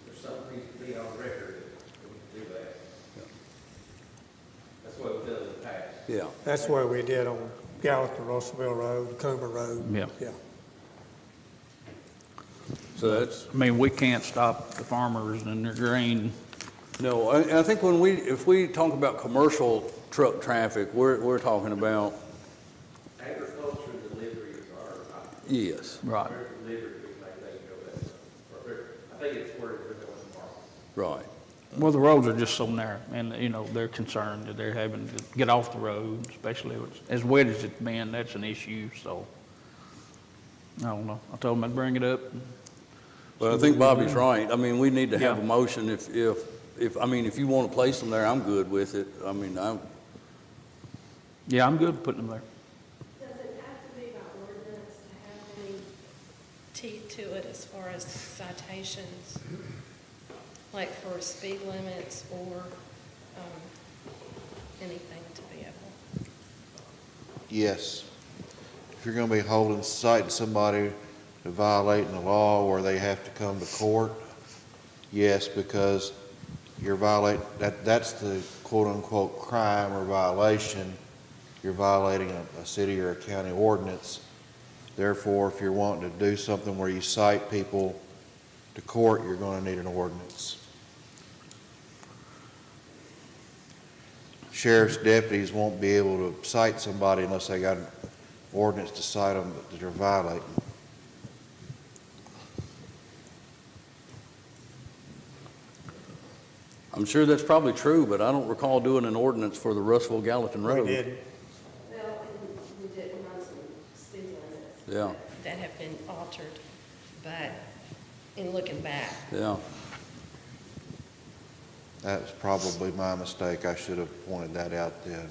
There's something needs to be on record that we can do that. That's what we've done in the past. Yeah. That's what we did on Gallatin, Russellville Road, Coomer Road. Yeah. Yeah. So that's, I mean, we can't stop the farmers and their grain. no, I think if we talk about commercial truck traffic, we're talking about, Agriculture deliveries are, yes, Right. deliveries, they go that. I think it's where they're going tomorrow. right. Well, the roads are just so narrow, and, you know, they're concerned that they're having to get off the road, especially as wet as it's been. That's an issue, so. I don't know. I told them I'd bring it up. But I think Bobby's right. I mean, we need to have a Yeah. motion if you want to place them there, I'm good with it. I mean, Yeah, I'm good putting them there. Does it have to be by ordinance to have any teeth to it as far as citations? Like for speed limits or anything to be able? Yes. If you're going to be citing somebody to violating the law where they have to come to court, yes, because you're violating, that's the quote-unquote crime or violation. You're violating a city or a county ordinance. Therefore, if you're wanting to do something where you cite people to court, you're going to need an ordinance. Sheriff's deputies won't be able to cite somebody unless they got an ordinance to cite them that they're violating. I'm sure that's probably true, but I don't recall doing an ordinance for the Russellville Gallatin Road. We did. Well, we did run some speed limits. Yeah. That have been altered, but in looking back, Yeah. That was probably my mistake. I should have pointed that out then.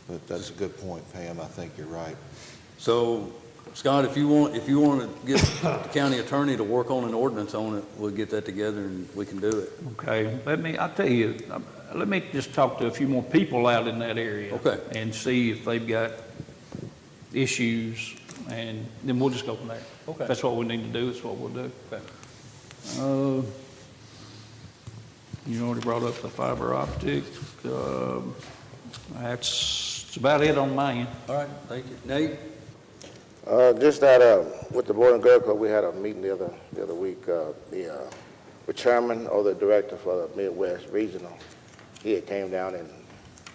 But that's a good point, Pam. I think you're right. So, Scott, if you want to get the county attorney to work on an ordinance on it, we'll get that together and we can do it. Okay, I'll tell you, let me just talk to a few more people out in that area. Okay. And see if they've got issues and then we'll just go from there. Okay. If that's what we need to do, it's what we'll do. Okay. You already brought up the fiber optic. That's about it on my end. All right, thank you. Nate? Just that, with the Boy and Girl Club, we had a meeting the other week. The chairman or the director for the Midwest Regional, he had came down and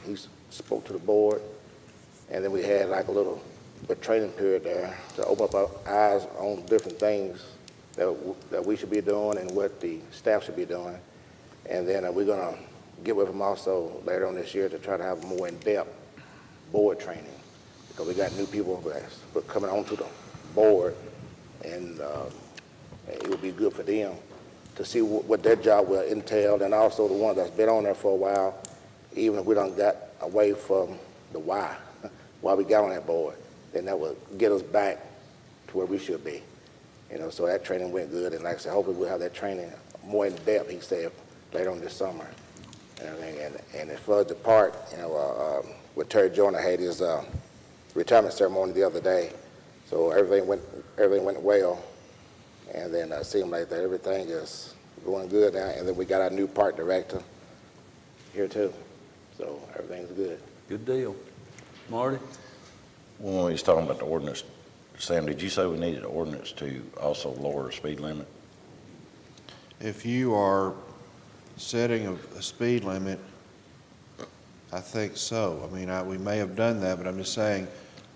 he spoke to the board, and then we had like a training period there to open up our eyes on different things that we should be doing and what the staff should be doing. And then we're gonna get with them also later on this year to try to have more in-depth board training, because we got new people that's coming onto the board, and it would be good for them to see what their job will entail, and also the ones that's been on there for a while, even if we done got away from the why we got on that board, then that will get us back to where we should be. So that training went good, and like I said, hopefully we'll have that training more in depth, he said, later on this summer. And as far as the park, with Terry Joyner had his retirement ceremony the other day, so everything went well, and then it seemed like that everything is going good now. And then we got our new park director here too, so everything's good. Good deal. Marty? When we was talking about the ordinance, Sam, did you say we needed an ordinance to also lower the speed limit? If you are setting a speed limit, I think so. I mean, we may have done that, but I'm just saying,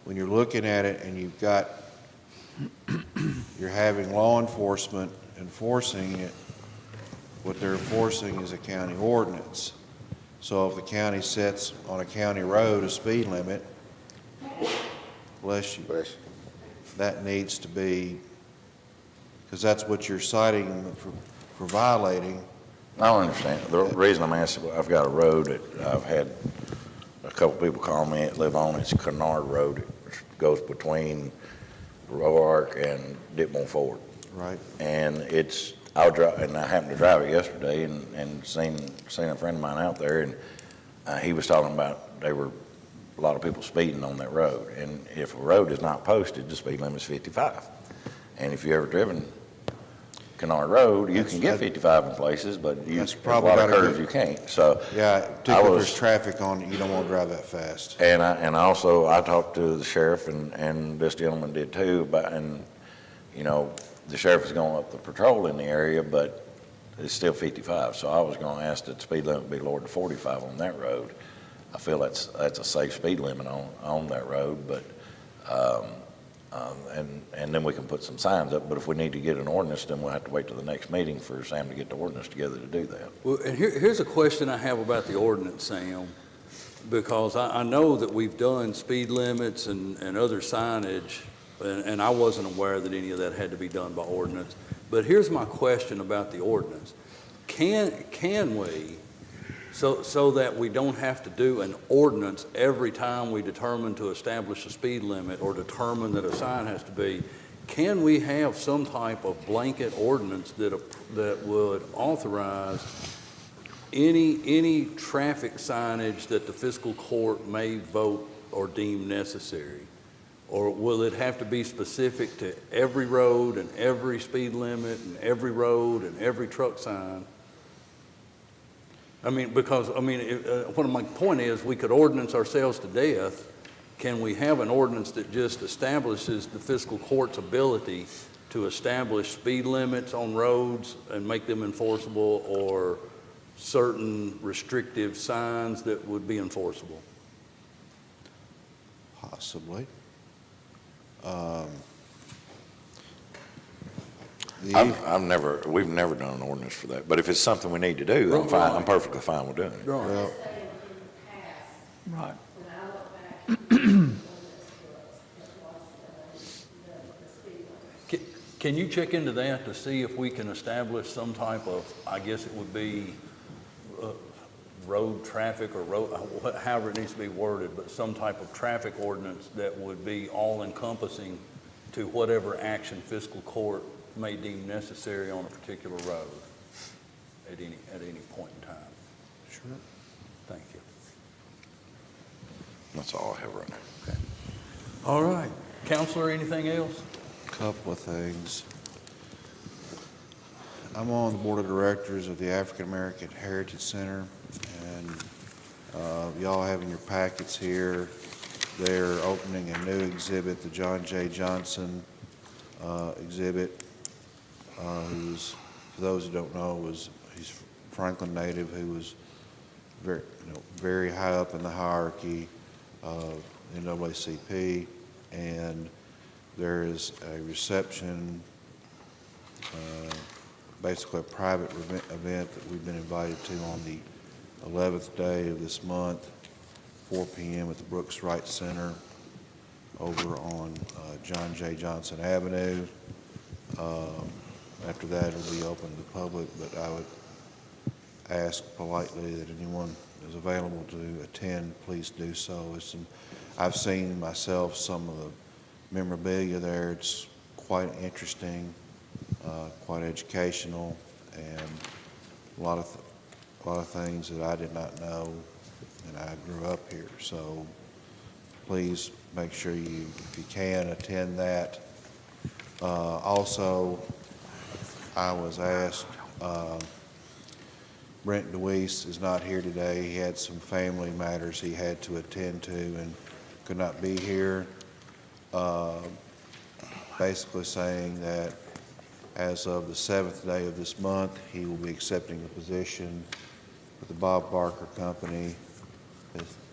when you're looking at it and you're having law enforcement enforcing it, what they're enforcing is a county ordinance. So if the county sets on a county road a speed limit, bless you, that needs to be, because that's what you're citing them for violating. I don't understand. The reason I'm asking, I've got a road that I've had a couple people call me that live on. It's Kennard Road. It goes between Roark and Dipmore Ford. Right. And I happened to drive it yesterday and seen a friend of mine out there, and he was talking about there were a lot of people speeding on that road. And if a road is not posted, the speed limit is 55. And if you've ever driven Kennard Road, you can get 55 in places, but there's a lot of curves you can't. So Yeah, particularly if there's traffic on it, you don't want to drive that fast. And I talked to the sheriff, and this gentleman did too, the sheriff is going up the patrol in the area, but it's still 55. So I was going to ask that the speed limit be lowered to 45 on that road. I feel that's a safe speed limit on that road, but and then we can put some signs up. But if we need to get an ordinance, then we'll have to wait till the next meeting for Sam to get the ordinance together to do that. Well, and here's a question I have about the ordinance, Sam, because I know that we've done speed limits and other signage, and I wasn't aware that any of that had to be done by ordinance. But here's my question about the ordinance. Can we, so that we don't have to do an ordinance every time we determine to establish a speed limit or determine that a sign has to be, can we have some type of blanket ordinance that would authorize any traffic signage that the fiscal court may vote or deem necessary? Or will it have to be specific to every road and every speed limit and every road and every truck sign? What my point is, we could ordinance ourselves to death. Can we have an ordinance that just establishes the fiscal court's ability to establish speed limits on roads and make them enforceable, or certain restrictive signs that would be enforceable? Possibly. We've never done an ordinance for that. But if it's something we need to do, I'm fine. I'm perfectly fine with doing it. Well, Right. Can you check into that to see if we can establish some type of, I guess it would be road traffic or however it needs to be worded, but some type of traffic ordinance that would be all-encompassing to whatever action fiscal court may deem necessary on a particular road at any point in time? sure. Thank you. That's all I have right now. All right. Counselor, anything else? Couple of things. I'm on the board of directors of the African American Heritage Center, and y'all have in your packets here, they're opening a new exhibit, the John J. Johnson exhibit, who's, for those who don't know, he's Franklin native who was very high up in the hierarchy of NAACP, and there is a reception, basically a private event that we've been invited to on the 11th day of this month, 4 p.m. at the Brooks Wright Center over on John J. Johnson Avenue. After that, it'll be open to the public, but I would ask politely that anyone is available to attend, please do so. I've seen myself some of the memorabilia there. It's quite interesting, quite educational, and a lot of things that I did not know, and I grew up here. So please make sure you, if you can, attend that. Also, I was asked, Brent DeWeese is not here today. He had some family matters he had to attend to and could not be here. Basically saying that as of the 7th day of this month, he will be accepting a position with the Bob Barker Company.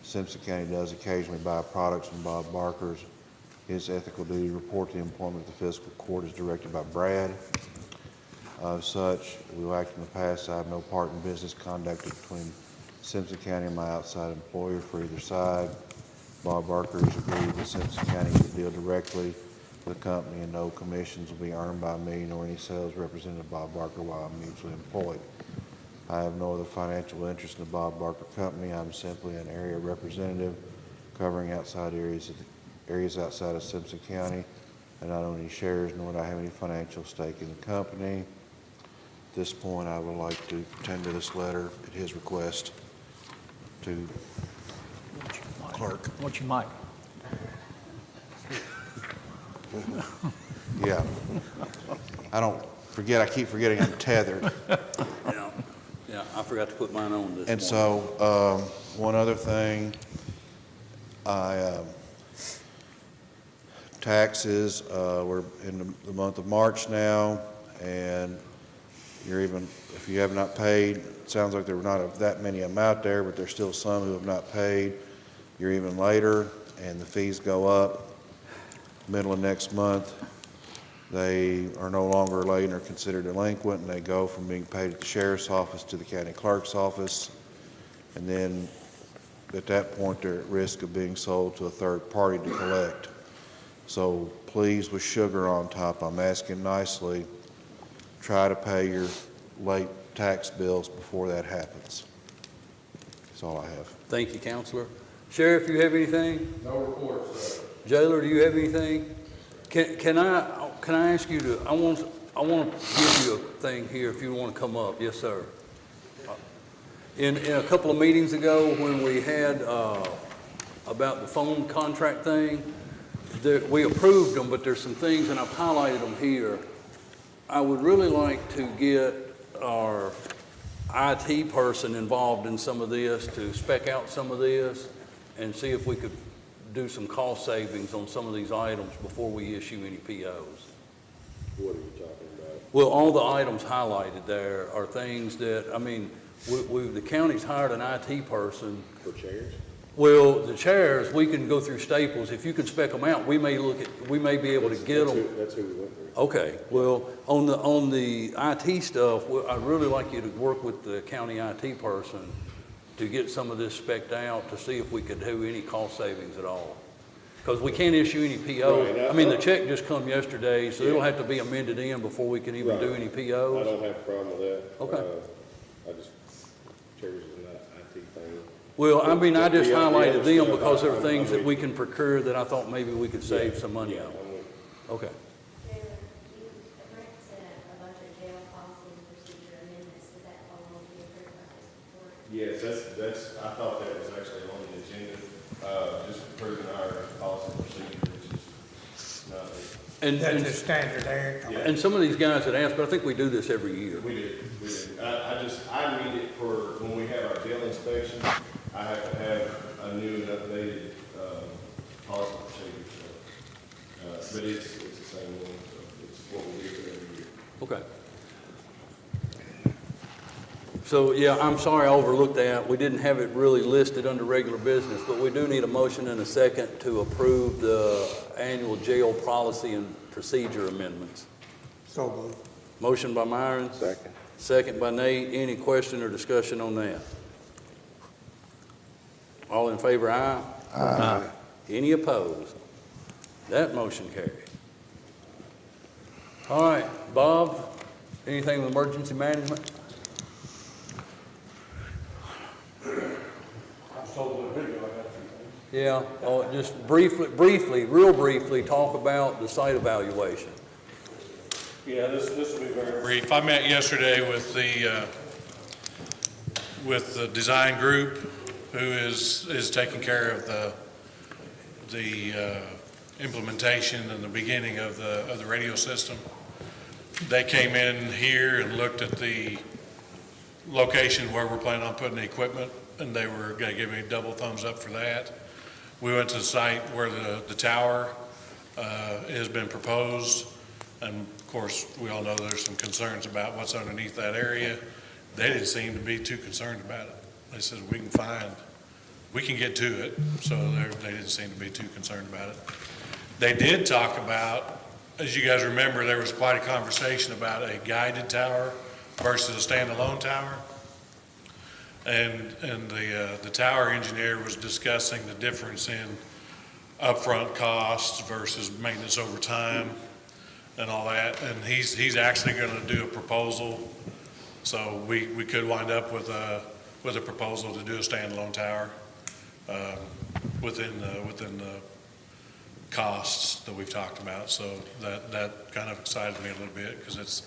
Simpson County does occasionally buy products from Bob Barker's. His ethical duty to report the employment of the fiscal court is directed by Brad. Of such, we've acted in the past. I have no part in business conducted between Simpson County and my outside employer for either side. Bob Barker has agreed that Simpson County will deal directly with the company and no commissions will be earned by me nor any sales representative of Bob Barker while I'm mutually employed. I have no other financial interest in the Bob Barker Company. I'm simply an area representative covering outside areas outside of Simpson County. I don't own any shares nor do I have any financial stake in the company. At this point, I would like to tender this letter at his request to clerk. What you might. Yeah. I keep forgetting I'm tethered. Yeah, I forgot to put mine on this morning. And so, one other thing, taxes, we're in the month of March now, and if you have not paid, it sounds like there were not that many of them out there, but there's still some who have not paid. You're even later, and the fees go up. Middle of next month, they are no longer late and are considered delinquent, and they go from being paid at the sheriff's office to the county clerk's office. And then at that point, they're at risk of being sold to a third party to collect. So please, with sugar on top, I'm asking nicely, try to pay your late tax bills before that happens. That's all I have. Thank you, Counselor. Sheriff, you have anything? No report, sir. Jailer, do you have anything? Can I ask you to, I want to give you a thing here if you want to come up. Yes, sir. In a couple of meetings ago when we had about the phone contract thing, we approved them, but there's some things, and I've highlighted them here. I would really like to get our IT person involved in some of this, to spec out some of this and see if we could do some cost savings on some of these items before we issue any POs. What are you talking about? Well, all the items highlighted there are things that, I mean, the county's hired an IT person. For chairs? Well, the chairs, we can go through Staples. If you can spec them out, we may be able to get them. That's who we went through. Okay, well, on the IT stuff, I'd really like you to work with the county IT person to get some of this spec'd out to see if we could do any cost savings at all. Because we can't issue any PO. Right, I mean, the check just come yesterday, so Yeah. it'll have to be amended in before we can even do any I POs. don't have a problem with that. Okay. Chairs is an IT thing. Well, I mean, I just Yeah, highlighted yeah, them because there are I'm things that with we you. can procure that I thought maybe we could save some money Yeah, on. I'm with you. Okay. Brent sent a bunch of jail policy and procedure amendments. Does that fall on the approved by this report? Yes, I thought that was actually on the agenda, just approving our policy procedure, which is And, That's and, just standard there. and some of these guys that ask, but I think we do this every year. We did. I need it for when we have our jail inspection. I have to have a new and updated, policy procedure, so. But it's the same one, so it's what we do every year. Okay. So, yeah, I'm sorry I overlooked that. We didn't have it really listed under regular business, but we do need a motion and a second to approve the annual jail policy and procedure amendments. So moved. Motion by Myron. Second. Second by Nate. Any question or discussion on that? All in favor, aye? Aye. Any opposed? That motion carried. All right, Bob, anything with emergency management? Yeah, just real briefly, talk about the site evaluation. Yeah, this will be very brief. I met yesterday with the design group who is taking care of the implementation and the beginning of the radio system. They came in here and looked at the location where we're planning on putting the equipment, and they were going to give me a double thumbs up for that. We went to the site where the tower has been proposed, and of course, we all know there's some concerns about what's underneath that area. They didn't seem to be too concerned about it. They said, we can get to it, so they didn't seem to be too concerned about it. They did talk about, as you guys remember, there was quite a conversation about a guided tower versus a standalone tower. And the tower engineer was discussing the difference in upfront costs versus maintenance over time and all that. And he's actually going to do a proposal, so we could wind up with a proposal to do a standalone tower within the costs that we've talked about. So that kind of excited me a little bit because it's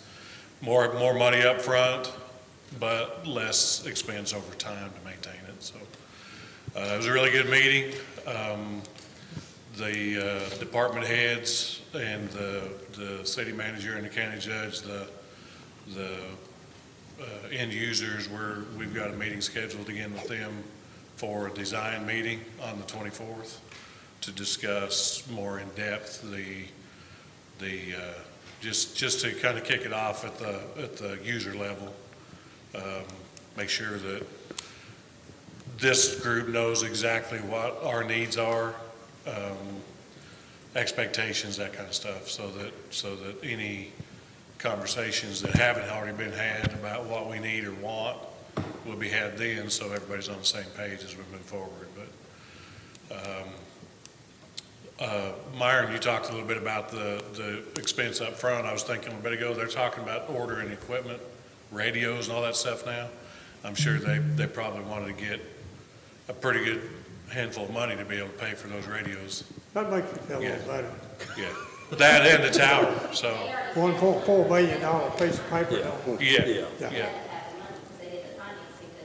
more money up front, but less expense over time to maintain it. So it was a really good meeting. The department heads and the city manager and the county judge, the end users, we've got a meeting scheduled again with them for a design meeting on the 24th to discuss more in depth just to kind of kick it off at the user level. Make sure that this group knows exactly what our needs are, expectations, that kind of stuff, so that any conversations that haven't already been had about what we need or want will be had then, so everybody's on the same page as we move forward. But Myron, you talked a little bit about the expense up front. I was thinking a bit ago, they're talking about ordering equipment, radios and all that stuff now. I'm sure they probably wanted to get a pretty good handful of money to be able to pay for those radios. That makes you feel a little better. Yeah, that and the tower, so. $1.4 billion piece of paper. Yeah.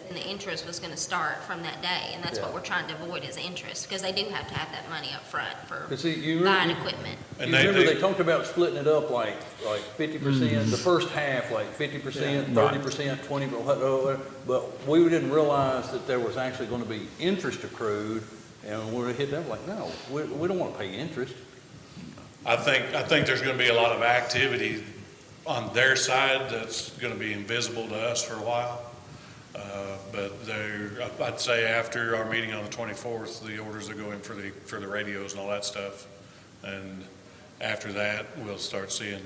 And the interest was going to start from that day, and that's what we're trying to avoid is interest, because they do have to have that money up front for buying equipment. And they talked about splitting it up like 50%, the first half, like 50%, 30%, 20%, but we didn't realize that there was actually going to be interest accrued, and when we hit that, like, no, we don't want to pay interest. I think there's going to be a lot of activity on their side that's going to be invisible to us for a while. But I'd say after our meeting on the 24th, the orders will go in for the radios and all that stuff. And after that, we'll start seeing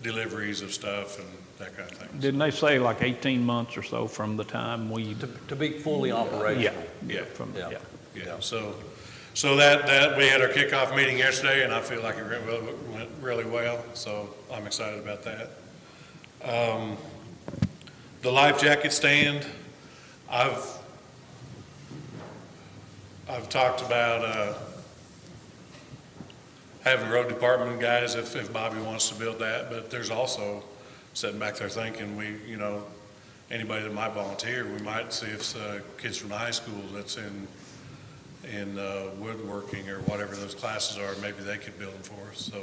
deliveries of stuff and that kind of thing. Didn't they say like 18 months or so from the time we... To be fully operational. Yeah. Yeah. So that we had our kickoff meeting yesterday, and I feel like it went really well. So I'm excited about that. The life jacket stand, I've talked about having road department guys if Bobby wants to build that, but there's also sitting back there thinking anybody that might volunteer, we might see if kids from the high school that's in woodworking or whatever those classes are, maybe they could build them for us. So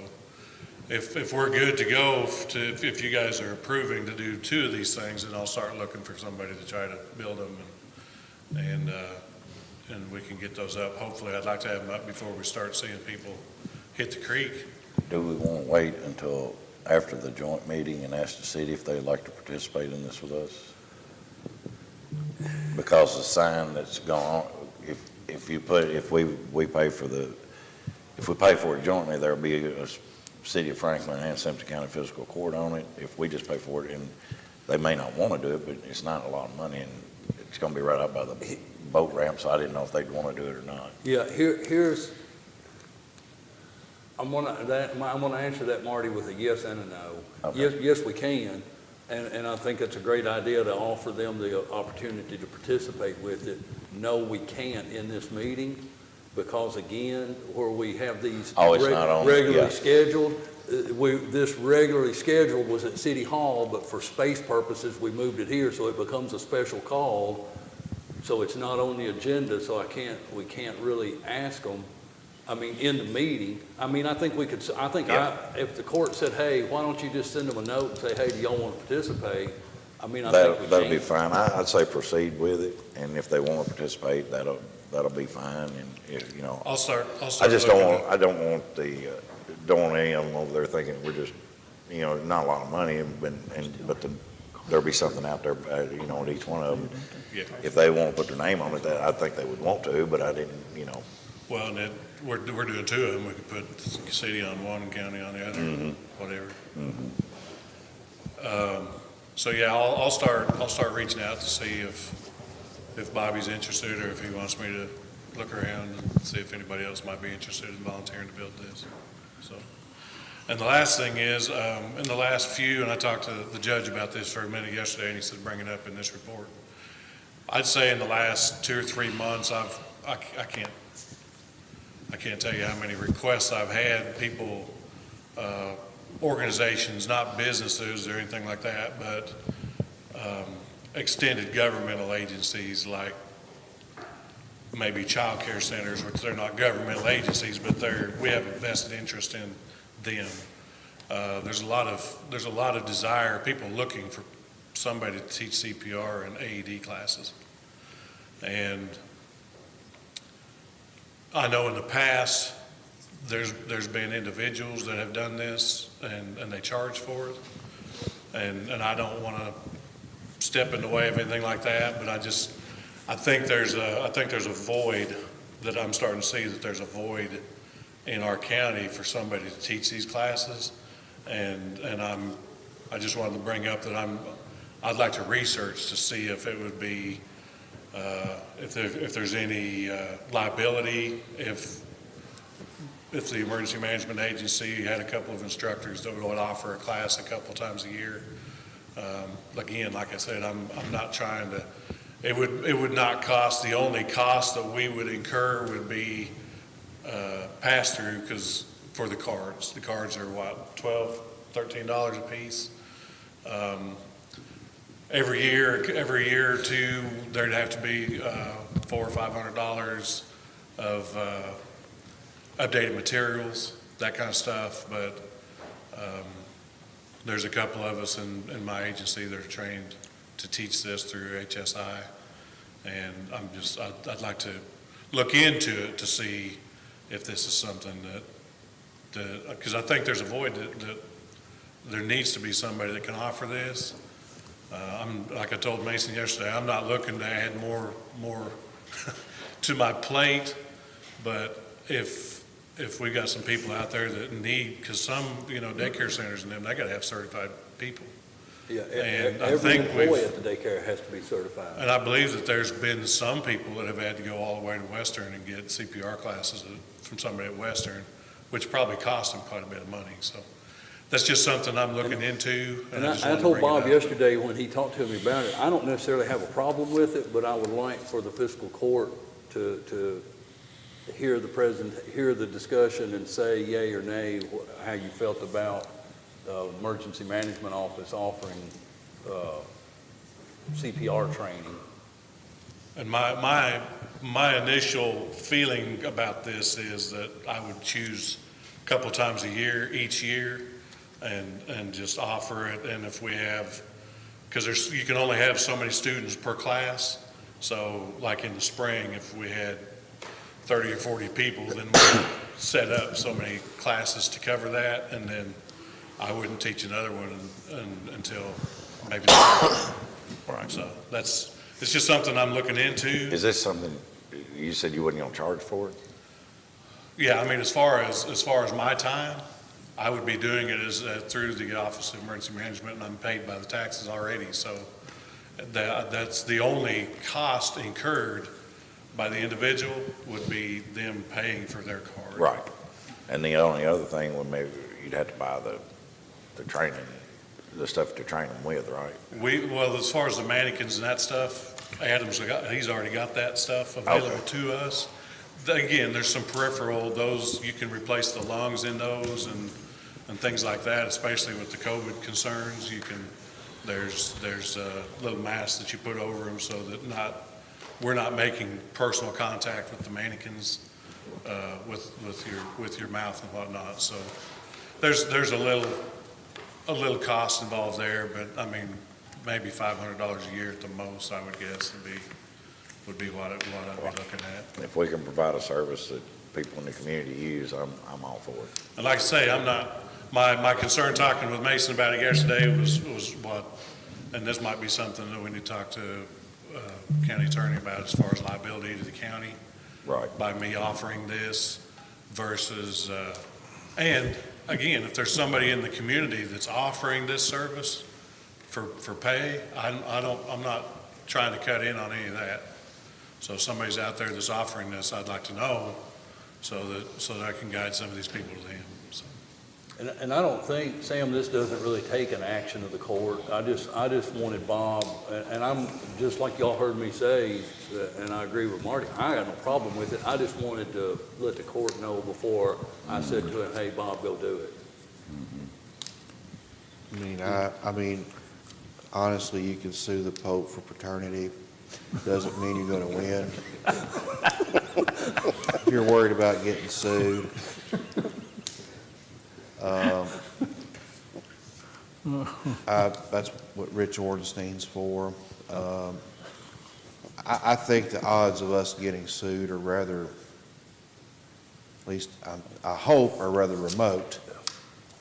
if we're good to go, if you guys are approving to do 2 of these things, then I'll start looking for somebody to try to build them, and we can get those up. Hopefully, I'd like to have them up before we start seeing people hit the creek. Do we want to wait until after the joint meeting and ask the city if they'd like to participate in this with us? Because the sign that's going on, if we pay for it jointly, there'll be a City of Franklin and Simpson County Fiscal Court on it. If we just pay for it, and they may not want to do it, but it's not a lot of money, and it's going to be right up by the boat ramp, so I didn't know if they'd want to do it or not. Yeah, I'm gonna answer that, Marty, with a yes and a no. Okay. Yes, we can, and I think it's a great idea to offer them the opportunity to participate with it. No, we can't in this meeting, because again, where we have these Oh, it's not on, regularly yeah. scheduled, this regularly scheduled was at City Hall, but for space purposes, we moved it here, so it becomes a special call. So it's not on the agenda, so we can't really ask them, I mean, in the meeting. I mean, I think if the court said, hey, why don't you just send them a note and say, hey, do y'all want to participate? I mean, I think we That'll be can. fine. I'd say proceed with it, and if they want to participate, that'll be fine, and, if, you know. I'll start I just don't looking want, I don't want any of them over there thinking we're just, you know, not a lot of money, but there'll be something out there, you know, at each one of them. Yeah. If they want to put their name on it, I think they would want to, but I didn't, you know. Well, and then we're doing 2 of them. We could put city on one, county on the other, whatever. So yeah, I'll start reaching out to see if Bobby's interested, or if he wants me to look around and see if anybody else might be interested in volunteering to build this. So, and the last thing is, in the last few, and I talked to the judge about this for a minute yesterday, and he said bring it up in this report. I'd say in the last 2 or 3 months, I can't tell you how many requests I've had, people, organizations, not businesses or anything like that, but extended governmental agencies like maybe child care centers, which they're not governmental agencies, but we have a vested interest in them. There's a lot of desire, people looking for somebody to teach CPR and AED classes. And I know in the past, there's been individuals that have done this, and they charge for it. And I don't want to step in the way of anything like that, but I think there's a void that I'm starting to see, that there's a void in our county for somebody to teach these classes. And I just wanted to bring up that I'd like to research to see if it would be, if there's any liability, if the Emergency Management Agency had a couple of instructors that would offer a class a couple times a year. Again, like I said, I'm not trying to, it would not cost, the only cost that we would incur would be pass through, because for the cards are what, $12, $13 a piece. Every year or two, there'd have to be $400 or $500 of updated materials, that kind of stuff. But there's a couple of us in my agency that are trained to teach this through HSI, and I'd like to look into it to see if this is something that because I think there's a void that there needs to be somebody that can offer this. Like I told Mason yesterday, I'm not looking to add more to my plate, but if we got some people out there that need, because some, daycare centers and them, they got to have certified people. Yeah, And every employee at the daycare has to be certified. And I believe that there's been some people that have had to go all the way to Western and get CPR classes from somebody at Western, which probably cost them quite a bit of money. So that's just something I'm looking into. And I told Bob yesterday when he talked to me about it, I don't necessarily have a problem with it, but I would like for the fiscal court to hear the discussion and say yay or nay, how you felt about the emergency management office offering CPR training. And my initial feeling about this is that I would choose couple times a year, each year, and just offer it. And if we have, because you can only have so many students per class. So like in the spring, if we had 30 or 40 people, then we set up so many classes to cover that, and then I wouldn't teach another one until maybe. Right. So it's just something I'm looking into. Is this something, you said you wasn't gonna charge for it? Yeah, I mean, as far as my time, I would be doing it as through the Office of Emergency Management, and I'm paid by the taxes already. So that's the only cost incurred by the individual would be them paying for their card. Right. And the only other thing would maybe you'd have to buy the training, the stuff to train them with, right? Well, as far as the mannequins and that stuff, he's already got that stuff available to us. Again, there's some peripheral, those, you can replace the lungs in those and things like that, especially with the COVID concerns. There's little masks that you put over them so that we're not making personal contact with the mannequins with your mouth and whatnot. So there's a little cost involved there, but I mean, maybe $500 a year at the most, I would guess would be what I'd be looking at. If we can provide a service that people in the community use, I'm all for it. And like I say, I'm not, my concern talking with Mason about it yesterday was what, and this might be something that we need to talk to county attorney about as far as liability to the county. Right. By me offering this versus, and again, if there's somebody in the community that's offering this service for pay, I'm not trying to cut in on any of that. So if somebody's out there that's offering this, I'd like to know so that I can guide some of these people to them. So. And I don't think, Sam, this doesn't really take an action of the court. I just wanted Bob, and I'm, just like y'all heard me say, and I agree with Marty, I got no problem with it. I just wanted to let the court know before I said to him, hey, Bob, go do it. I mean, honestly, you can sue the Pope for paternity. Doesn't mean you're gonna win. If you're worried about getting sued. That's what Rich Ornstein's for. I think the odds of us getting sued are rather, at least I hope, are rather remote.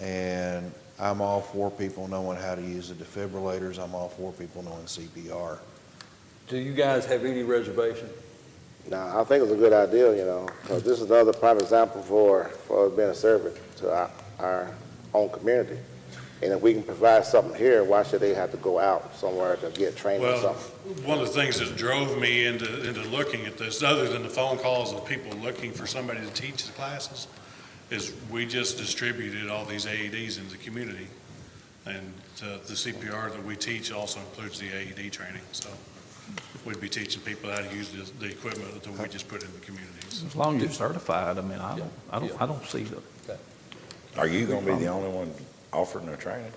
And I'm all for people knowing how to use the defibrillators. I'm all for people knowing CPR. Do you guys have any reservation? No, I think it's a good idea, because this is another prime example for us being a servant to our own community. And if we can provide something here, why should they have to go out somewhere to get training or Well, something? one of the things that drove me into looking at this, other than the phone calls of people looking for somebody to teach the classes, is we just distributed all these AEDs into the community. And the CPR that we teach also includes the AED training. So we'd be teaching people how to use the equipment that we just put in the communities. As long as you're certified, I mean, I don't see the. Are you gonna be the only one offering the training?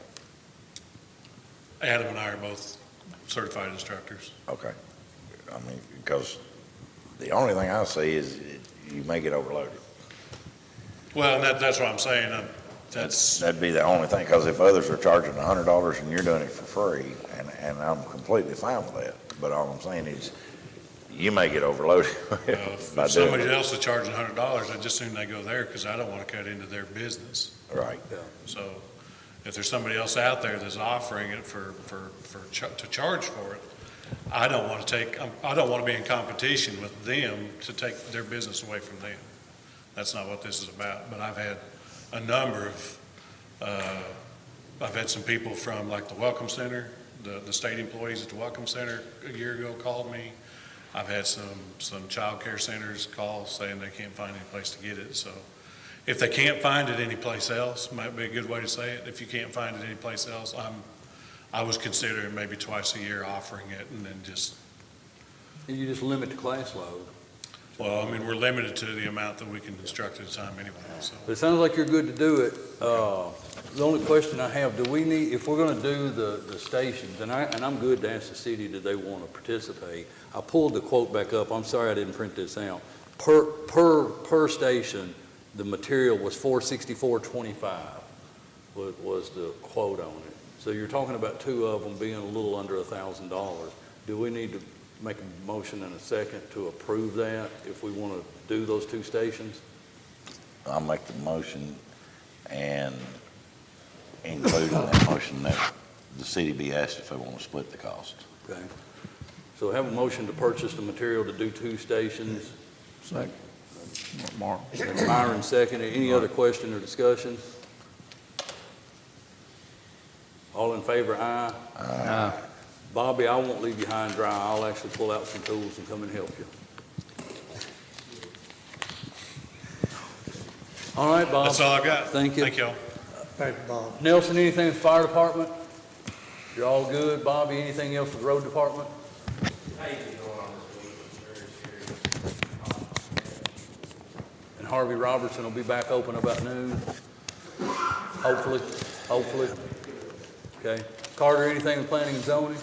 Adam and I are both certified instructors. Okay. I mean, because the only thing I see is you may get overloaded. Well, and that's what I'm saying. That'd be the only thing, because if others are charging $100 and you're doing it for free, and I'm completely fine with that, but all I'm saying is you may get overloaded. If somebody else is charging $100, I just assume they go there because I don't want to cut into their business. Right. So if there's somebody else out there that's offering it to charge for it, I don't want to be in competition with them to take their business away from them. That's not what this is about. But I've had a number of, I've had some people from like the Welcome Center, the state employees at the Welcome Center a year ago called me. I've had some child care centers call saying they can't find any place to get it. So if they can't find it anyplace else, might be a good way to say it. If you can't find it anyplace else, I was considering maybe twice a year offering it and then just. And you just limit the class load. Well, I mean, we're limited to the amount that we can instruct at a time anyway, so. But it sounds like you're good to do it. The only question I have, do we need, if we're gonna do the stations, and I'm good to ask the city, do they wanna participate? I pulled the quote back up. I'm sorry I didn't print this out. Per station, the material was $464.25 was the quote on it. So you're talking about two of them being a little under $1,000. Do we need to make a motion in a second to approve that if we want to do those two stations? I'll make the motion and include in that motion that the city be asked if they want to split the cost. Okay. So have a motion to purchase the material to do two stations. Second. Mark. Myron second. Any other question or discussion? All in favor, aye. Aye. Bobby, I won't leave you high and dry. I'll actually pull out some tools and come and help you. All right, Bob. That's all I got. Thank you. Thank y'all. Thank you, Bob. Nelson, anything with the fire department? You're all good. Bobby, anything else with the road department? And Harvey Robertson will be back open about noon? Hopefully. Okay. Carter, anything with planning and zoning?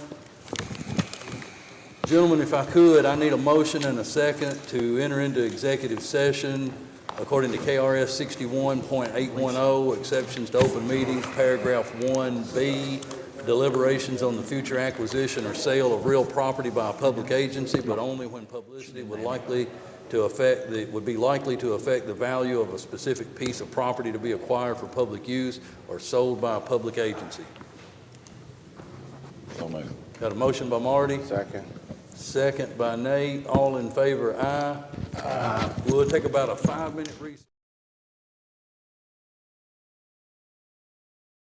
Gentlemen, if I could, I need a motion and a second to enter into executive session according to KRS 61.810, exceptions to open meetings, paragraph 1B, deliberations on the future acquisition or sale of real property by a public agency, but only when publicity would be likely to affect the value of a specific piece of property to be acquired for public use or sold by a public agency. So moved. Got a motion by Marty, Second. second by Nate. All in favor, aye. Aye. We'll take about a 5-minute recess.